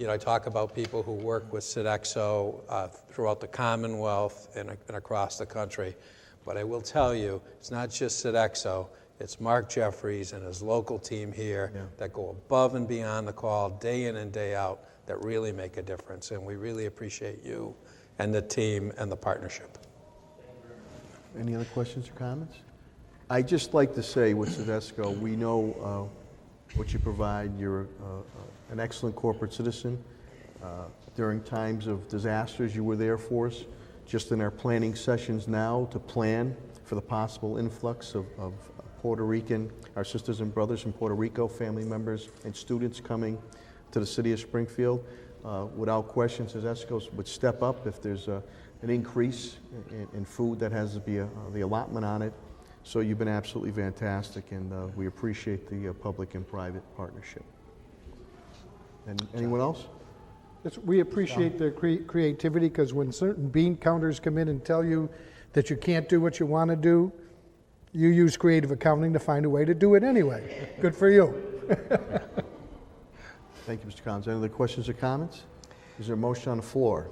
S14: I talk about people who work with Sedexo throughout the Commonwealth and across the country, but I will tell you, it's not just Sedexo, it's Mark Jeffries and his local team here that go above and beyond the call day in and day out that really make a difference, and we really appreciate you and the team and the partnership.
S1: Any other questions or comments? I'd just like to say with Sedesco, we know what you provide. You're an excellent corporate citizen. During times of disasters, you were there for us. Just in our planning sessions now to plan for the possible influx of Puerto Rican, our sisters and brothers from Puerto Rico, family members and students coming to the city of Springfield. Without question, Sedesco would step up if there's an increase in food that has to be the allotment on it. So you've been absolutely fantastic, and we appreciate the public and private partnership. And anyone else?
S15: We appreciate the creativity, because when certain bean counters come in and tell you that you can't do what you want to do, you use creative accounting to find a way to do it anyway. Good for you.
S1: Thank you, Mr. Collins. Any other questions or comments? Is there a motion on the floor?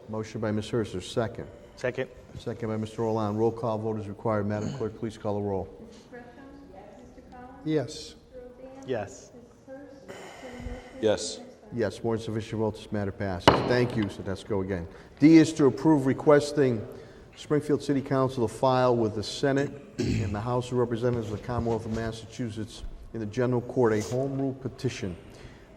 S1: Motion by Ms. Hurst. Second.
S17: Second.
S1: Second by Mr. Roland. Roll call vote is required. Madam Clerk, please call the roll.
S15: Yes.
S17: Yes.
S16: Yes.
S1: Yes, more than sufficient votes. This matter passes. Thank you. So let's go again. D is to approve requesting Springfield City Council to file with the Senate and the House of Representatives of the Commonwealth of Massachusetts in the General Court a home rule petition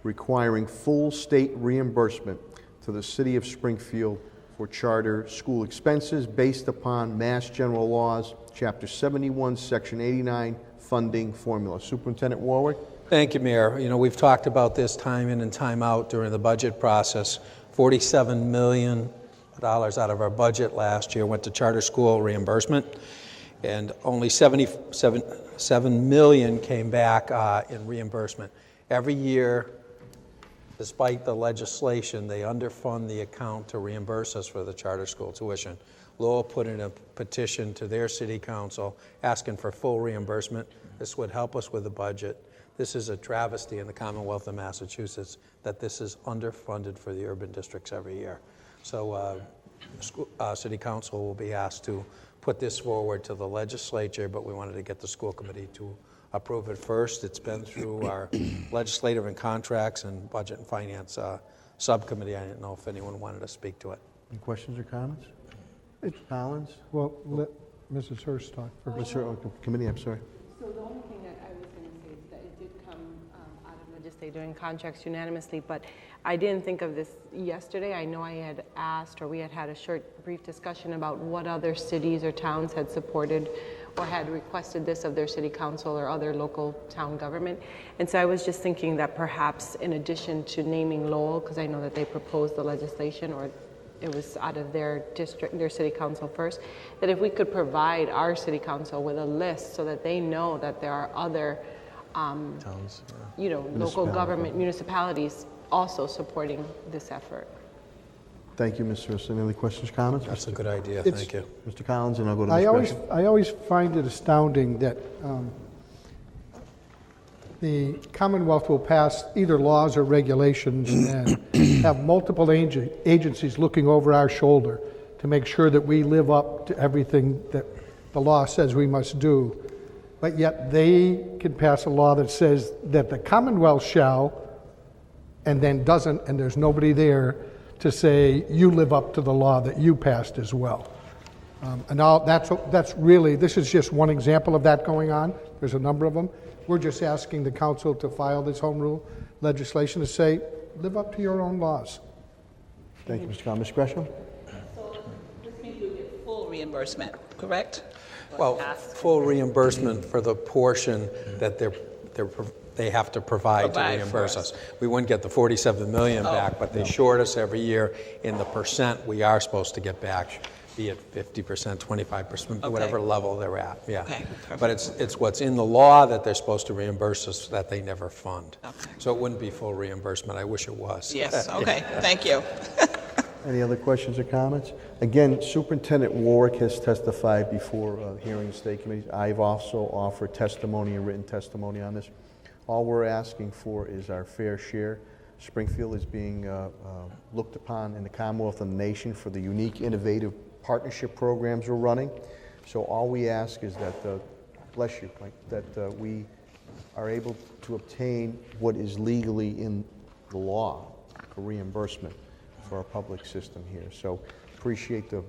S1: requiring full state reimbursement to the City of Springfield for charter school expenses based upon Mass General Laws, Chapter 71, Section 89, funding formula. Superintendent Warwick.
S14: Thank you, Mayor. We've talked about this time in and time out during the budget process. $47 million out of our budget last year went to charter school reimbursement, and only $77 million came back in reimbursement. Every year, despite the legislation, they underfund the account to reimburse us for the charter school tuition. Lowell put in a petition to their city council asking for full reimbursement. This would help us with the budget. This is a travesty in the Commonwealth of Massachusetts that this is underfunded for the urban districts every year. So City Council will be asked to put this forward to the legislature, but we wanted to get the school committee to approve it first. It's been through our legislative and contracts and budget and finance subcommittee. I didn't know if anyone wanted to speak to it.
S1: Any questions or comments?
S15: It's,
S1: Collins?
S15: well, let Mrs. Hurst talk first.
S1: Committee, I'm sorry.
S18: So the only thing that I was going to say is that it did come out of legislature doing contracts unanimously, but I didn't think of this yesterday. I know I had asked, or we had had a short, brief discussion about what other cities or towns had supported or had requested this of their city council or other local town government. And so I was just thinking that perhaps in addition to naming Lowell, because I know that they proposed the legislation, or it was out of their district, their city council first, that if we could provide our city council with a list so that they know that there are other
S17: Towns,
S18: you know, local government municipalities also supporting this effort.
S1: Thank you, Ms. Hurst. Any other questions, comments?
S14: That's a good idea.
S15: It's-
S14: Thank you.
S1: Mr. Collins, and I'll go to
S15: I
S1: Ms.
S15: always,
S1: Gresham.
S15: I always find it astounding that the Commonwealth will pass either laws or regulations and have multiple agencies looking over our shoulder to make sure that we live up to everything that the law says we must do. But yet they can pass a law that says that the Commonwealth shall, and then doesn't, and there's nobody there to say you live up to the law that you passed as well. And all, that's really, this is just one example of that going on. There's a number of them. We're just asking the council to file this home rule legislation to say, live up to your own laws.
S1: Thank you, Mr. Collins. Ms. Gresham?
S19: So this means we get full reimbursement, correct?
S14: Well, full reimbursement for the portion that they have to provide to reimburse us. We wouldn't get the $47 million back, but they short us every year in the percent we are supposed to get back, be it 50%, 25%, whatever level they're at. Yeah.
S19: Okay,
S14: but it's what's in the law that they're supposed to reimburse us that they never fund.
S19: Okay.
S14: So it wouldn't be full reimbursement. I wish it was.
S19: Yes, okay, thank you.
S1: Any other questions or comments? Again, Superintendent Warwick has testified before hearing state committees. I've also offered testimony and written testimony on this. All we're asking for is our fair share. Springfield is being looked upon in the Commonwealth and the nation for the unique, innovative partnership programs we're running. So all we ask is that, bless you, Mike, that we are able to obtain what is legally in the law for reimbursement for our public system here. So appreciate the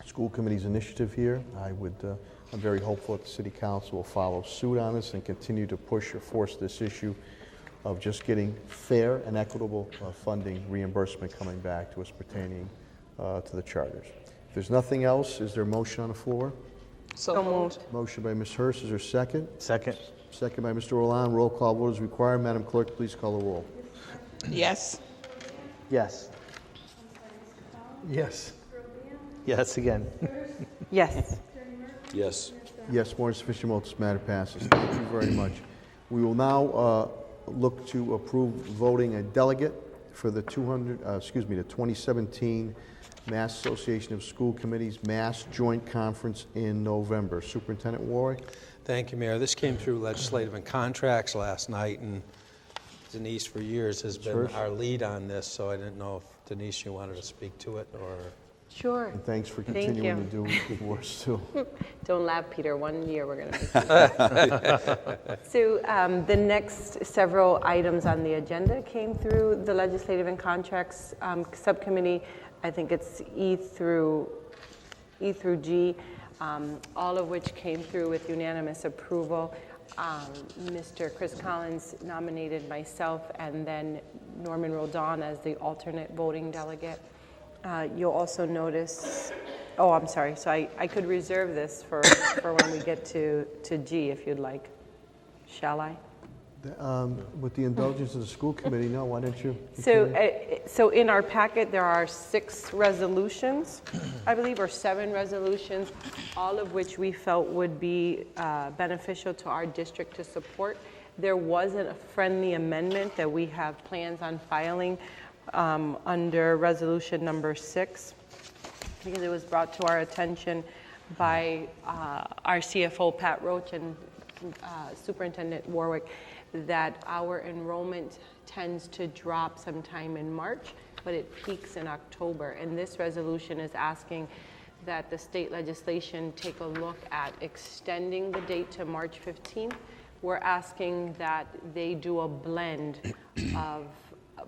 S1: school committee's initiative here. I'm very hopeful that the City Council will follow suit on this and continue to push or force this issue of just getting fair and equitable funding reimbursement coming back to us pertaining to the charters. If there's nothing else, is there a motion on the floor?
S19: So moved.
S1: Motion by Ms. Hurst. Is there a second?
S17: Second.
S1: Second by Mr. Roland. Roll call vote is required. Madam Clerk, please call the roll.
S19: Yes.
S17: Yes.
S15: Yes.
S17: Yes again.
S8: Yes.
S16: Yes.
S1: Yes, more than sufficient votes, this matter passes. Thank you very much. We will now look to approve voting a delegate for the 2017 Mass Association of School Committees Mass Joint Conference in November. Superintendent Warwick?
S14: Thank you, Mayor. This came through legislative and contracts last night, and Denise for years has been our lead on this, so I didn't know if Denise, you wanted to speak to it, or...
S8: Sure.
S1: And thanks for continuing to do good work, too.
S8: Don't laugh, Peter. One year we're going to make So the next several items on the agenda came through the Legislative and Contracts Subcommittee. I think it's E through G, all of which came through with unanimous approval. Mr. Chris Collins nominated myself and then Norman Roldan as the alternate voting delegate. You'll also notice, I'm sorry, so I could reserve this for when we get to G if you'd like. Shall I?
S1: With the indulgence of the school committee, no, why don't you?
S8: So in our packet, there are 6 resolutions, I believe, or 7 resolutions, all of which we felt would be beneficial to our district to support. There wasn't a friendly amendment that we have plans on filing under resolution number 6, because it was brought to our attention by our CFO, Pat Roach, and Superintendent Warwick, that our enrollment tends to drop sometime in March, but it peaks in October. And this resolution is asking that the state legislation take a look at extending the date to March 15th. We're asking that they do a blend of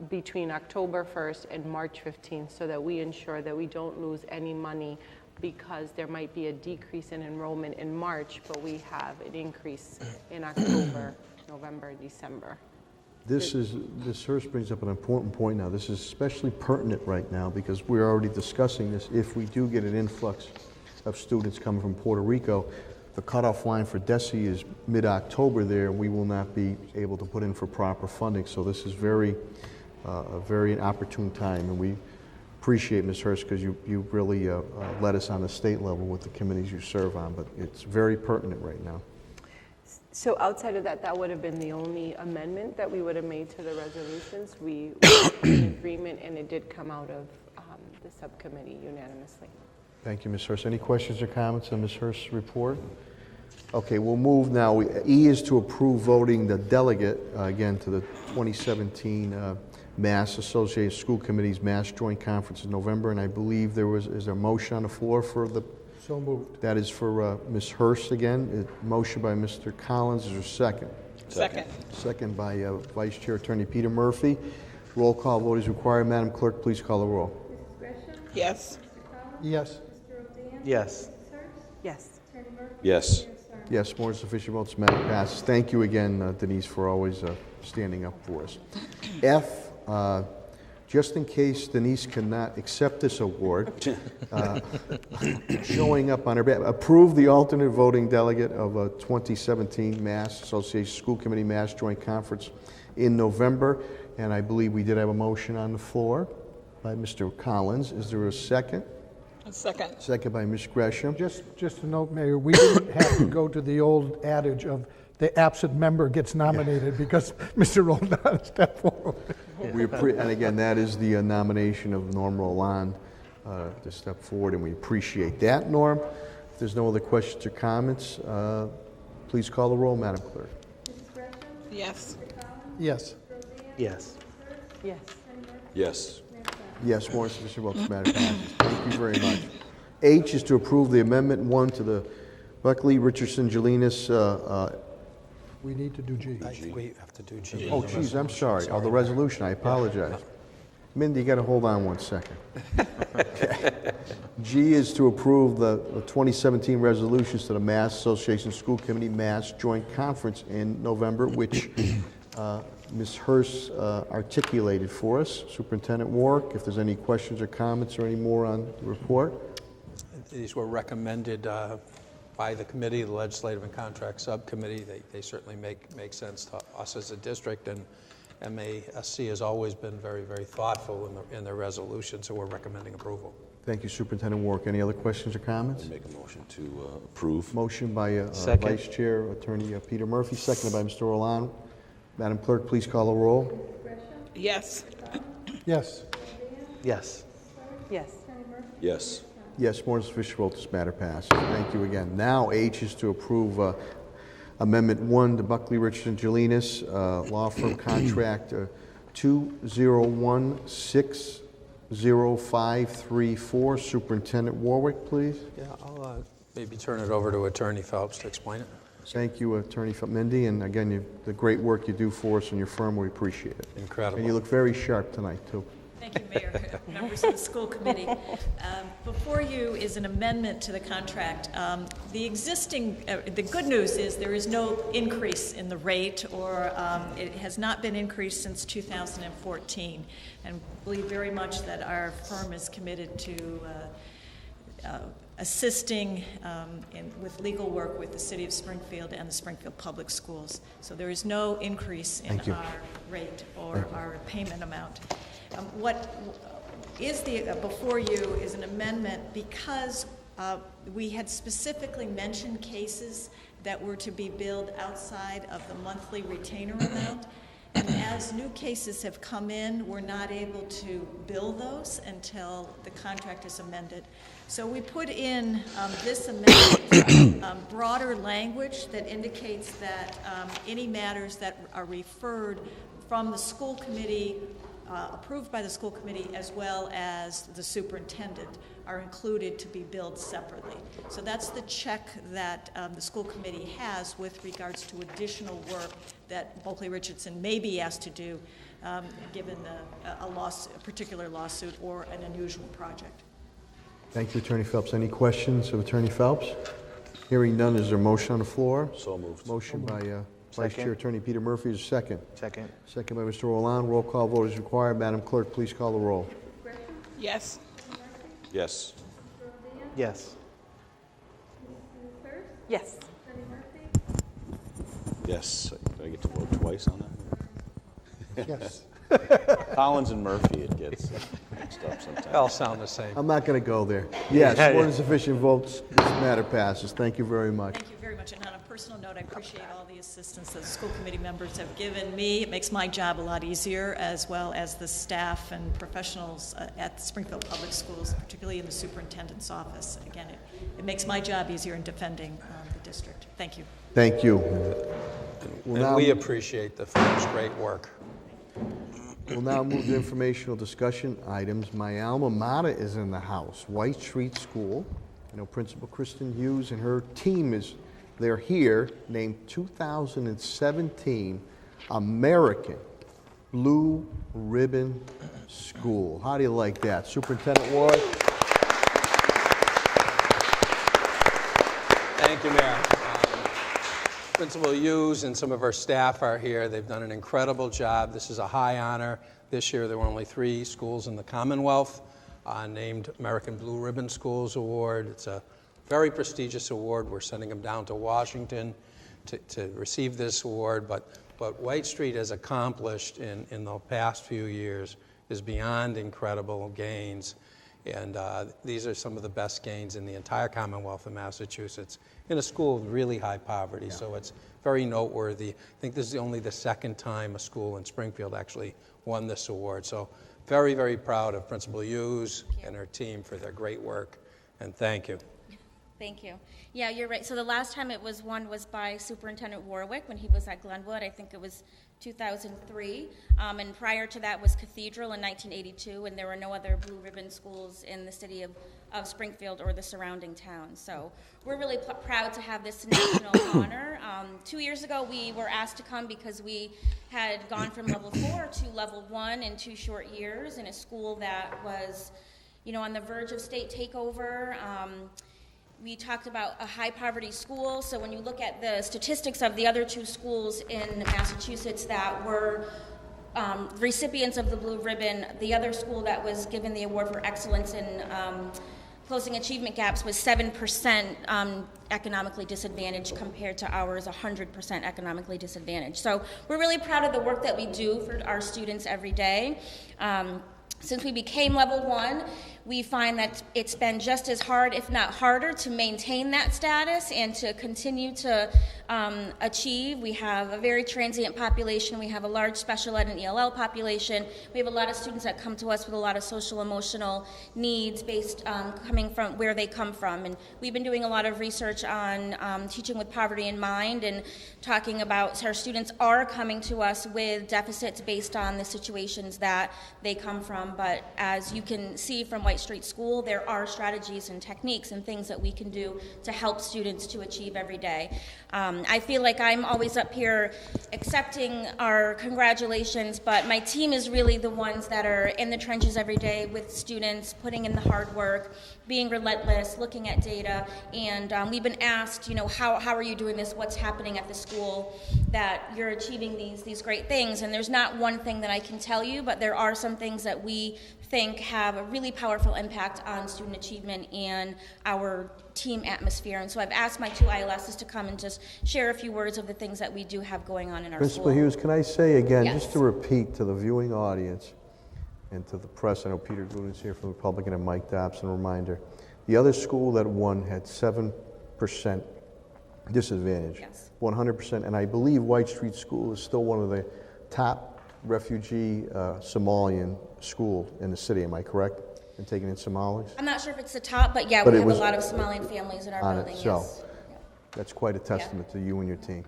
S18: between October 1st and March 15th so that we ensure that we don't lose any money because there might be a decrease in enrollment in March, but we have an increase in October, November, and December.
S1: This Hurst brings up an important point now. This is especially pertinent right now because we're already discussing this. If we do get an influx of students coming from Puerto Rico, the cutoff line for DESE is mid-October there, and we will not be able to put in for proper funding. So this is a very opportune time, and we appreciate, Ms. Hurst, because you really led us on the state level with the committees you serve on, but it's very pertinent right now.
S18: So outside of that, that would have been the only amendment that we would have made to the resolutions. We were in agreement, and it did come out of the subcommittee unanimously.
S1: Thank you, Ms. Hurst. Any questions or comments on Ms. Hurst's report? Okay, we'll move now. E is to approve voting the delegate, again, to the 2017 Mass Associated School Committees Mass Joint Conference in November, and I believe is there a motion on the floor for the...
S15: So moved.
S1: That is for Ms. Hurst again. Motion by Mr. Collins. Is there a second?
S19: Second.
S1: Second by Vice Chair Attorney Peter Murphy. Roll call vote is required. Madam Clerk, please call the roll.
S19: Mrs. Gresham? Yes.
S15: Yes.
S18: Yes.
S17: Yes.
S16: Yes.
S1: Yes, more than sufficient votes. Matter passes. Thank you again, Denise, for always standing up for us. F, just in case Denise cannot accept this award, showing up on her behalf, approve the alternate voting delegate of a 2017 Mass Association School Committee Mass Joint Conference in November. And I believe we did have a motion on the floor by Mr. Collins. Is there a second?
S19: A second.
S1: Second by Ms. Gresham.
S15: Just to note, Mayor, we didn't have to go to the old adage of the absent member gets nominated because Mr. Roldan stepped forward.
S1: And again, that is the nomination of Norm Roland to step forward, and we appreciate that, Norm. If there's no other questions or comments, please call the roll, Madam Clerk.
S19: Yes.
S15: Yes.
S17: Yes.
S18: Yes.
S16: Yes.
S1: Yes, more than sufficient votes. Matter passes. Thank you very much. H is to approve the Amendment 1 to the Buckley, Richardson, Jelinas.
S15: We need to do G.
S14: I think we have to do G.
S1: Oh, geez, I'm sorry. Oh, the resolution. I apologize. Mindy, you got to hold on one second. Okay. G is to approve the 2017 resolutions to the Mass Association School Committee Mass Joint Conference in November, which Ms. Hurst articulated for us. Superintendent Warwick, if there's any questions or comments or any more on the report.
S14: These were recommended by the committee, the Legislative and Contract Subcommittee. They certainly make sense to us as a district, and MASC has always been very, very thoughtful in their resolutions, so we're recommending approval.
S1: Thank you, Superintendent Warwick. Any other questions or comments?
S16: I make a motion to approve.
S1: Motion by Vice Chair Attorney Peter Murphy, seconded by Mr. Roland. Madam Clerk, please call the roll.
S19: Yes.
S15: Yes.
S17: Yes.
S18: Yes.
S16: Yes.
S1: Yes, more than sufficient votes. This matter passes. Thank you again. Now, H is to approve Amendment 1 to Buckley, Richardson, Jelinas, law firm contract 201600534. Superintendent Warwick, please.
S14: Yeah, I'll maybe turn it over to Attorney Phelps to explain it.
S1: Thank you, Attorney Mindy, and again, the great work you do for us and your firm, we appreciate it.
S14: Incredible.
S1: And you look very sharp tonight, too.
S20: Thank you, Mayor, members of the school committee. Before you is an amendment to the contract. The good news is there is no increase in the rate, or it has not been increased since 2014. And believe very much that our firm is committed to assisting with legal work with the City of Springfield and the Springfield Public Schools. So there is no increase in our rate or our payment amount. What is before you is an amendment because we had specifically mentioned cases that were to be billed outside of the monthly retainer amount. And as new cases have come in, we're not able to bill those until the contract is amended. So we put in this amendment broader language that indicates that any matters that are referred from the school committee approved by the school committee as well as the superintendent are included to be billed separately. So that's the check that the school committee has with regards to additional work that Bulkley Richardson may be asked to do given a particular lawsuit or an unusual project.
S1: Thank you, Attorney Phelps. Any questions of Attorney Phelps? Hearing none, is there a motion on the floor?
S16: So moved.
S1: Motion by Vice
S17: Second.
S1: Chair Attorney Peter Murphy is second.
S17: Second.
S1: Second by Mr. Roland. Roll call vote is required. Madam Clerk, please call the roll.
S19: Yes.
S16: Yes.
S17: Yes.
S18: Yes.
S16: Yes. Do I get to vote twice on that?
S15: Yes.
S16: Collins and Murphy, it gets mixed up sometimes.
S14: They all sound the same.
S1: I'm not going to go there. Yes,
S17: Yeah,
S1: more
S17: yeah.
S1: than sufficient votes. This matter passes. Thank you very much.
S20: Thank you very much. And on a personal note, I appreciate all the assistance that the school committee members have given me. It makes my job a lot easier, as well as the staff and professionals at Springfield Public Schools, particularly in the superintendent's office. Again, it makes my job easier in defending the district. Thank you.
S1: Thank you.
S14: And we appreciate the firm's great work.
S1: We'll now move to informational discussion items. My alma mater is in the house, White Street School. I know Principal Kristen Hughes and her team they're here, named 2017 American Blue Ribbon School. How do you like that? Superintendent Ward?
S14: Thank you, Mayor. Principal Hughes and some of our staff are here. They've done an incredible job. This is a high honor. This year there were only 3 schools in the Commonwealth named American Blue Ribbon Schools Award. It's a very prestigious award. We're sending them down to Washington to receive this award. But what White Street has accomplished in the past few years is beyond incredible gains. And these are some of the best gains in the entire Commonwealth of Massachusetts in a school with really high poverty. Yeah. So it's very noteworthy. I think this is only the second time a school in Springfield actually won this award. So very, very proud of Principal Hughes and her team for their great work. And thank you.
S21: Thank you. Yeah, you're right. So the last time it was won was by Superintendent Warwick when he was at Glenwood. I think it was 2003. And prior to that was Cathedral in 1982, and there were no other Blue Ribbon schools in the city of Springfield or the surrounding towns. So we're really proud to have this national honor. 2 years ago, we were asked to come because we had gone from level 4 to level 1 in 2 short years in a school that was, on the verge of state takeover. We talked about a high poverty school, so when you look at the statistics of the other 2 schools in Massachusetts that were recipients of the Blue Ribbon, the other school that was given the award for excellence in closing achievement gaps was 7% economically disadvantaged compared to ours 100% economically disadvantaged. So we're really proud of the work that we do for our students every day. Since we became level 1, we find that it's been just as hard, if not harder, to maintain that status and to continue to achieve. We have a very transient population. We have a large special ed and ELL population. We have a lot of students that come to us with a lot of social emotional needs based coming from where they come from. And we've been doing a lot of research on teaching with poverty in mind and talking about our students are coming to us with deficits based on the situations that they come from. But as you can see from White Street School, there are strategies and techniques and things that we can do to help students to achieve every day. I feel like I'm always up here accepting our congratulations, but my team is really the ones that are in the trenches every day with students, putting in the hard work, being relentless, looking at data, and we've been asked, how are you doing this? What's happening at the school that you're achieving these great things? And there's not one thing that I can tell you, but there are some things that we think have a really powerful impact on student achievement and our team atmosphere. And so I've asked my 2 ILSs to come and just share a few words of the things that we do have going on in our
S1: Principal
S21: school.
S1: Hughes, can I say again,
S21: Yes.
S1: just to repeat to the viewing audience and to the press, I know Peter Gluden's here from the Republican and Mike Dobson, a reminder, the other school that won had 7% disadvantage,
S21: yes.
S1: 100%, and I believe White Street School is still one of the top refugee Somalian school in the city, am I correct, in taking in Somalis?
S21: I'm not sure if it's the top, but yeah,
S1: But
S21: we
S1: it
S21: have a
S1: was
S21: lot of Somalian families in our
S1: on
S21: building,
S1: it, so
S21: yes.
S1: that's quite a testament to you and your team.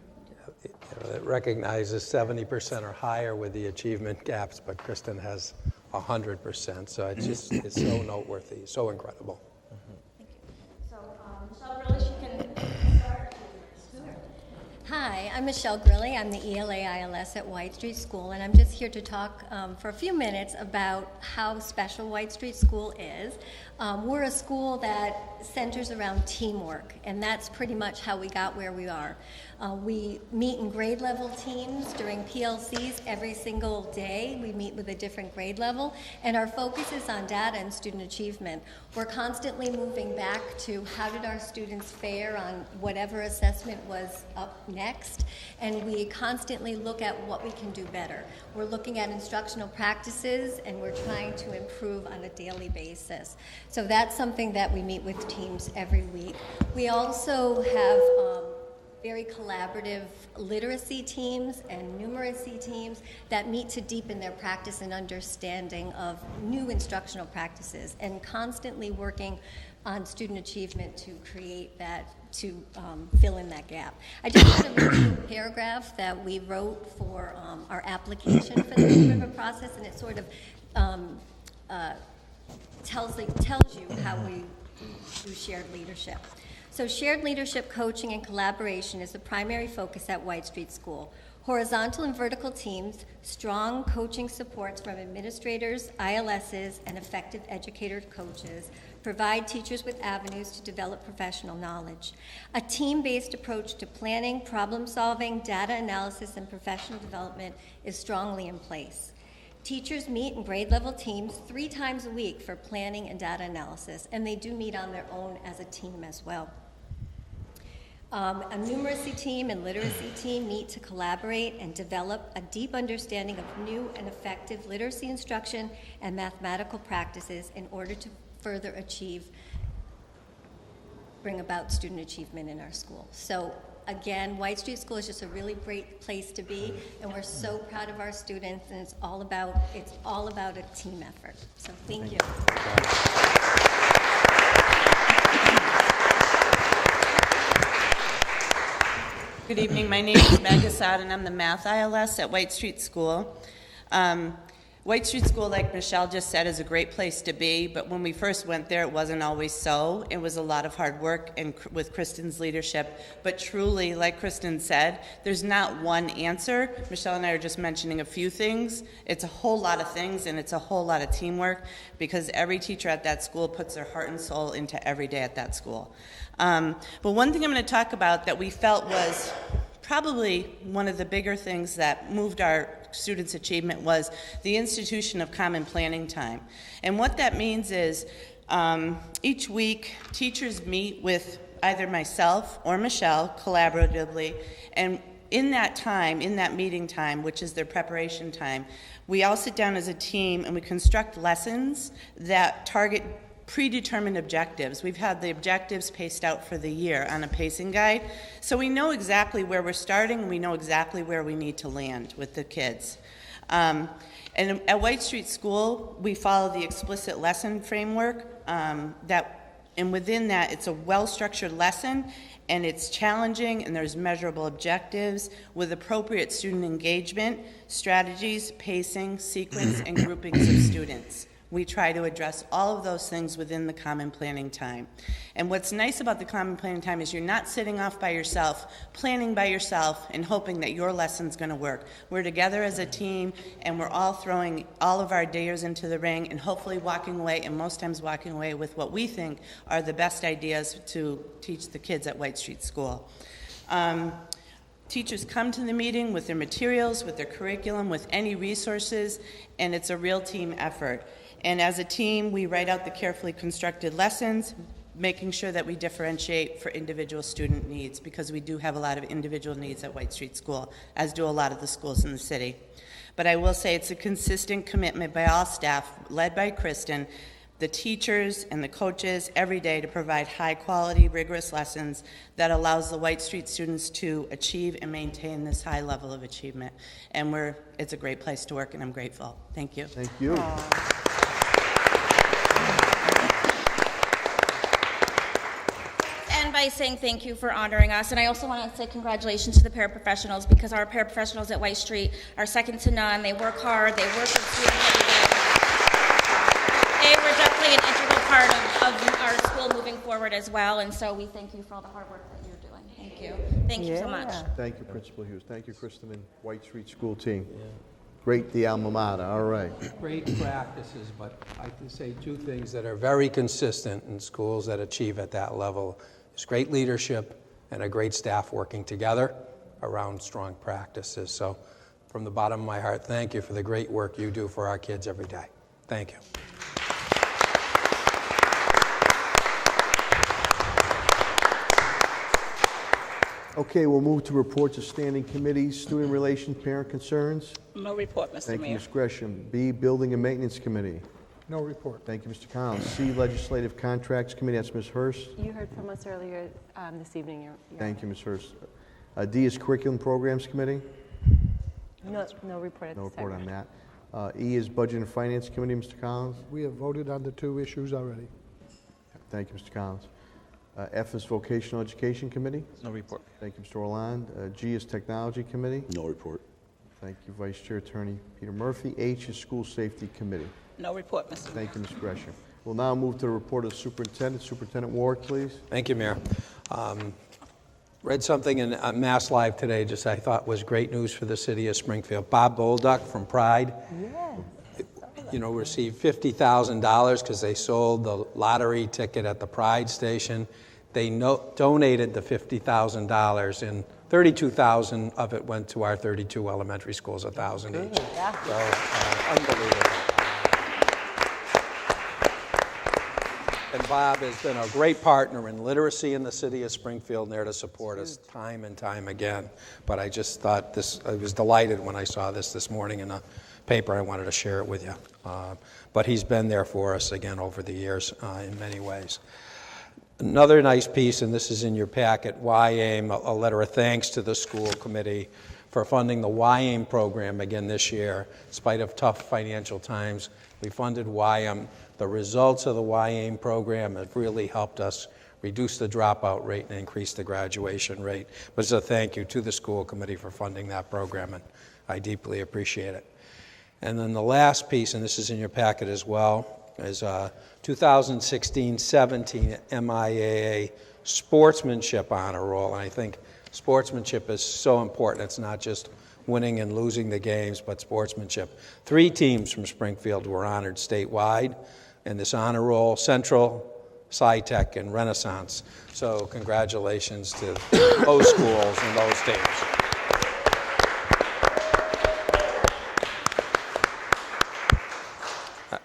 S14: that recognizes 70% or higher with the achievement gaps, but Kristen has 100%. So it's so noteworthy, so incredible.
S21: So, Michelle Grilly, she can start.
S2: Hi, I'm Michelle Grilly. I'm the ELA ILS at White Street School, and I'm just here to talk for a few minutes about how special White Street School is. We're a school that centers around teamwork, and that's pretty much how we got where we are. We meet in grade level teams during PLCs every single day. We meet with a different grade level, and our focus is on data and student achievement. We're constantly moving back to how did our students fare on whatever assessment was up next, and we constantly look at what we can do better. We're looking at instructional practices, and we're trying to improve on a daily basis. So that's something that we meet with teams every week. We also have very collaborative literacy teams and numeracy teams that meet to deepen their practice and understanding of new instructional practices and constantly working on student achievement to create that, to fill in that gap. I just want to read a paragraph that we wrote for our application for the recruitment process, and it sort of tells you how we do shared leadership. So shared leadership, coaching, and collaboration is the primary focus at White Street School. Horizontal and vertical teams, strong coaching supports from administrators, ILSs, and effective educator coaches provide teachers with avenues to develop professional knowledge. A team-based approach to planning, problem-solving, data analysis, and professional development is strongly in place. Teachers meet in grade-level teams 3 times a week for planning and data analysis, and they do meet on their own as a team as well. A numeracy team and literacy team meet to collaborate and develop a deep understanding of new and effective literacy instruction and mathematical practices in order to further bring about student achievement in our school. So again, White Street School is just a really great place to be, and we're so proud of our students, and it's all about a team effort. So thank you.
S22: Good evening. My name is Meg Assad, and I'm the Math ILS at White Street School. White Street School, like Michelle just said, is a great place to be, but when we first went there, it wasn't always so. It was a lot of hard work and with Kristen's leadership, but truly, like Kristen said, there's not one answer. Michelle and I are just mentioning a few things. It's a whole lot of things, and it's a whole lot of teamwork, because every teacher at that school puts their heart and soul into every day at that school. But one thing I'm going to talk about that we felt was probably one of the bigger things that moved our students' achievement was the institution of common planning time. And what that means is each week teachers meet with either myself or Michelle collaboratively, and in that time, in that meeting time, which is their preparation time, we all sit down as a team and we construct lessons that target predetermined objectives. We've had the objectives paced out for the year on a pacing guide, so we know exactly where we're starting and we know exactly where we need to land with the kids. And at White Street School, we follow the explicit lesson framework and within that, it's a well-structured lesson, and it's challenging, and there's measurable objectives with appropriate student engagement, strategies, pacing, sequence, and groupings of students. We try to address all of those things within the common planning time. And what's nice about the common planning time is you're not sitting off by yourself, planning by yourself, and hoping that your lesson's going to work. We're together as a team, and we're all throwing all of our dares into the ring and hopefully walking away, and most times walking away with what we think are the best ideas to teach the kids at White Street School. Teachers come to the meeting with their materials, with their curriculum, with any resources, and it's a real team effort. And as a team, we write out the carefully constructed lessons, making sure that we differentiate for individual student needs, because we do have a lot of individual needs at White Street School, as do a lot of the schools in the city. But I will say it's a consistent commitment by all staff, led by Kristen, the teachers and the coaches every day to provide high-quality, rigorous lessons that allows the White Street students to achieve and maintain this high level of achievement. And it's a great place to work, and I'm grateful. Thank you.
S1: Thank you.
S21: By by saying thank you for honoring us, and I also want to say congratulations to the paraprofessionals, because our paraprofessionals at White Street are second to none. They work hard. They work with students every day. They were definitely an integral part of our school moving forward as well, and so we thank you for all the hard work that you're doing. Thank you. Thank you so much.
S1: Thank you, Principal Hughes. Thank you, Kristen and White Street School team. Great, the alma mater. All right.
S14: Great practices, but I can say two things that are very consistent in schools that achieve at that level. Is great leadership and a great staff working together around strong practices. So from the bottom of my heart, thank you for the great work you do for our kids every day. Thank you.
S1: Okay, we'll move to reports of standing committees, student relations, parent concerns.
S19: No report, Mr.
S1: Thank you,
S19: Mayor.
S1: Ms. Gresham. B, Building and Maintenance Committee.
S15: No report.
S1: Thank you, Mr. Collins. C, Legislative Contracts Committee. That's Ms. Hurst.
S18: You heard from us earlier this evening. Your
S1: Thank you, Ms. Hurst. D is Curriculum Programs Committee.
S18: No report at
S1: No
S18: this time.
S1: report on that. E is Budget and Finance Committee, Mr. Collins.
S15: We have voted on the two issues already.
S1: Thank you, Mr. Collins. F is Vocational Education Committee.
S17: No report.
S1: Thank you, Mr. Orland. G is Technology Committee.
S16: No report.
S1: Thank you, Vice Chair Attorney Peter Murphy. H is School Safety Committee.
S19: No report, Mr. Mayor.
S1: Thank you, Ms. Gresham. We'll now move to the report of the Superintendent. Superintendent Ward, please.
S14: Thank you, Mayor. Read something in Mass Live today, just I thought was great news for the city of Springfield. Bob Bolduc from Pride, received $50,000 because they sold the lottery ticket at the Pride station. They donated the $50,000, and $32,000 of it went to our 32 elementary schools, 1,000 each. So, unbelievable. And Bob has been a great partner in literacy in the city of Springfield, there to support us time and time again. But I just thought I was delighted when I saw this morning in the paper. I wanted to share it with you. But he's been there for us again over the years in many ways. Another nice piece, and this is in your packet, YAIM, a letter of thanks to the school committee for funding the YAIM program again this year. In spite of tough financial times, we funded YAIM. The results of the YAIM program have really helped us reduce the dropout rate and increase the graduation rate. But it's a thank you to the school committee for funding that program, and I deeply appreciate it. And then the last piece, and this is in your packet as well, is 2016-17 MIAA Sportsmanship Honor Roll. And I think sportsmanship is so important. It's not just winning and losing the games, but sportsmanship. 3 teams from Springfield were honored statewide in this honor roll: Central, SciTech, and Renaissance. So congratulations to those schools and those teams.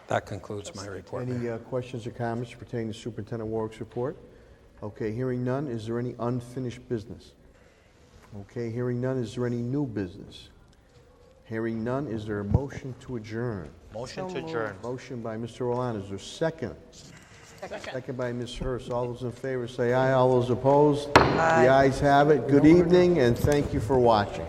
S14: That concludes my report.
S1: Any questions or comments pertaining to Superintendent Warwick's report? Okay, hearing none, is there any unfinished business? Okay, hearing none, is there any new business? Hearing none, is there a motion to adjourn?
S17: Motion to adjourn.
S1: Motion by Mr. Rolland. Is there a second? Second by Ms. Hurst. All those in favor say aye. All those opposed? The ayes have it. Good evening, and thank you for watching.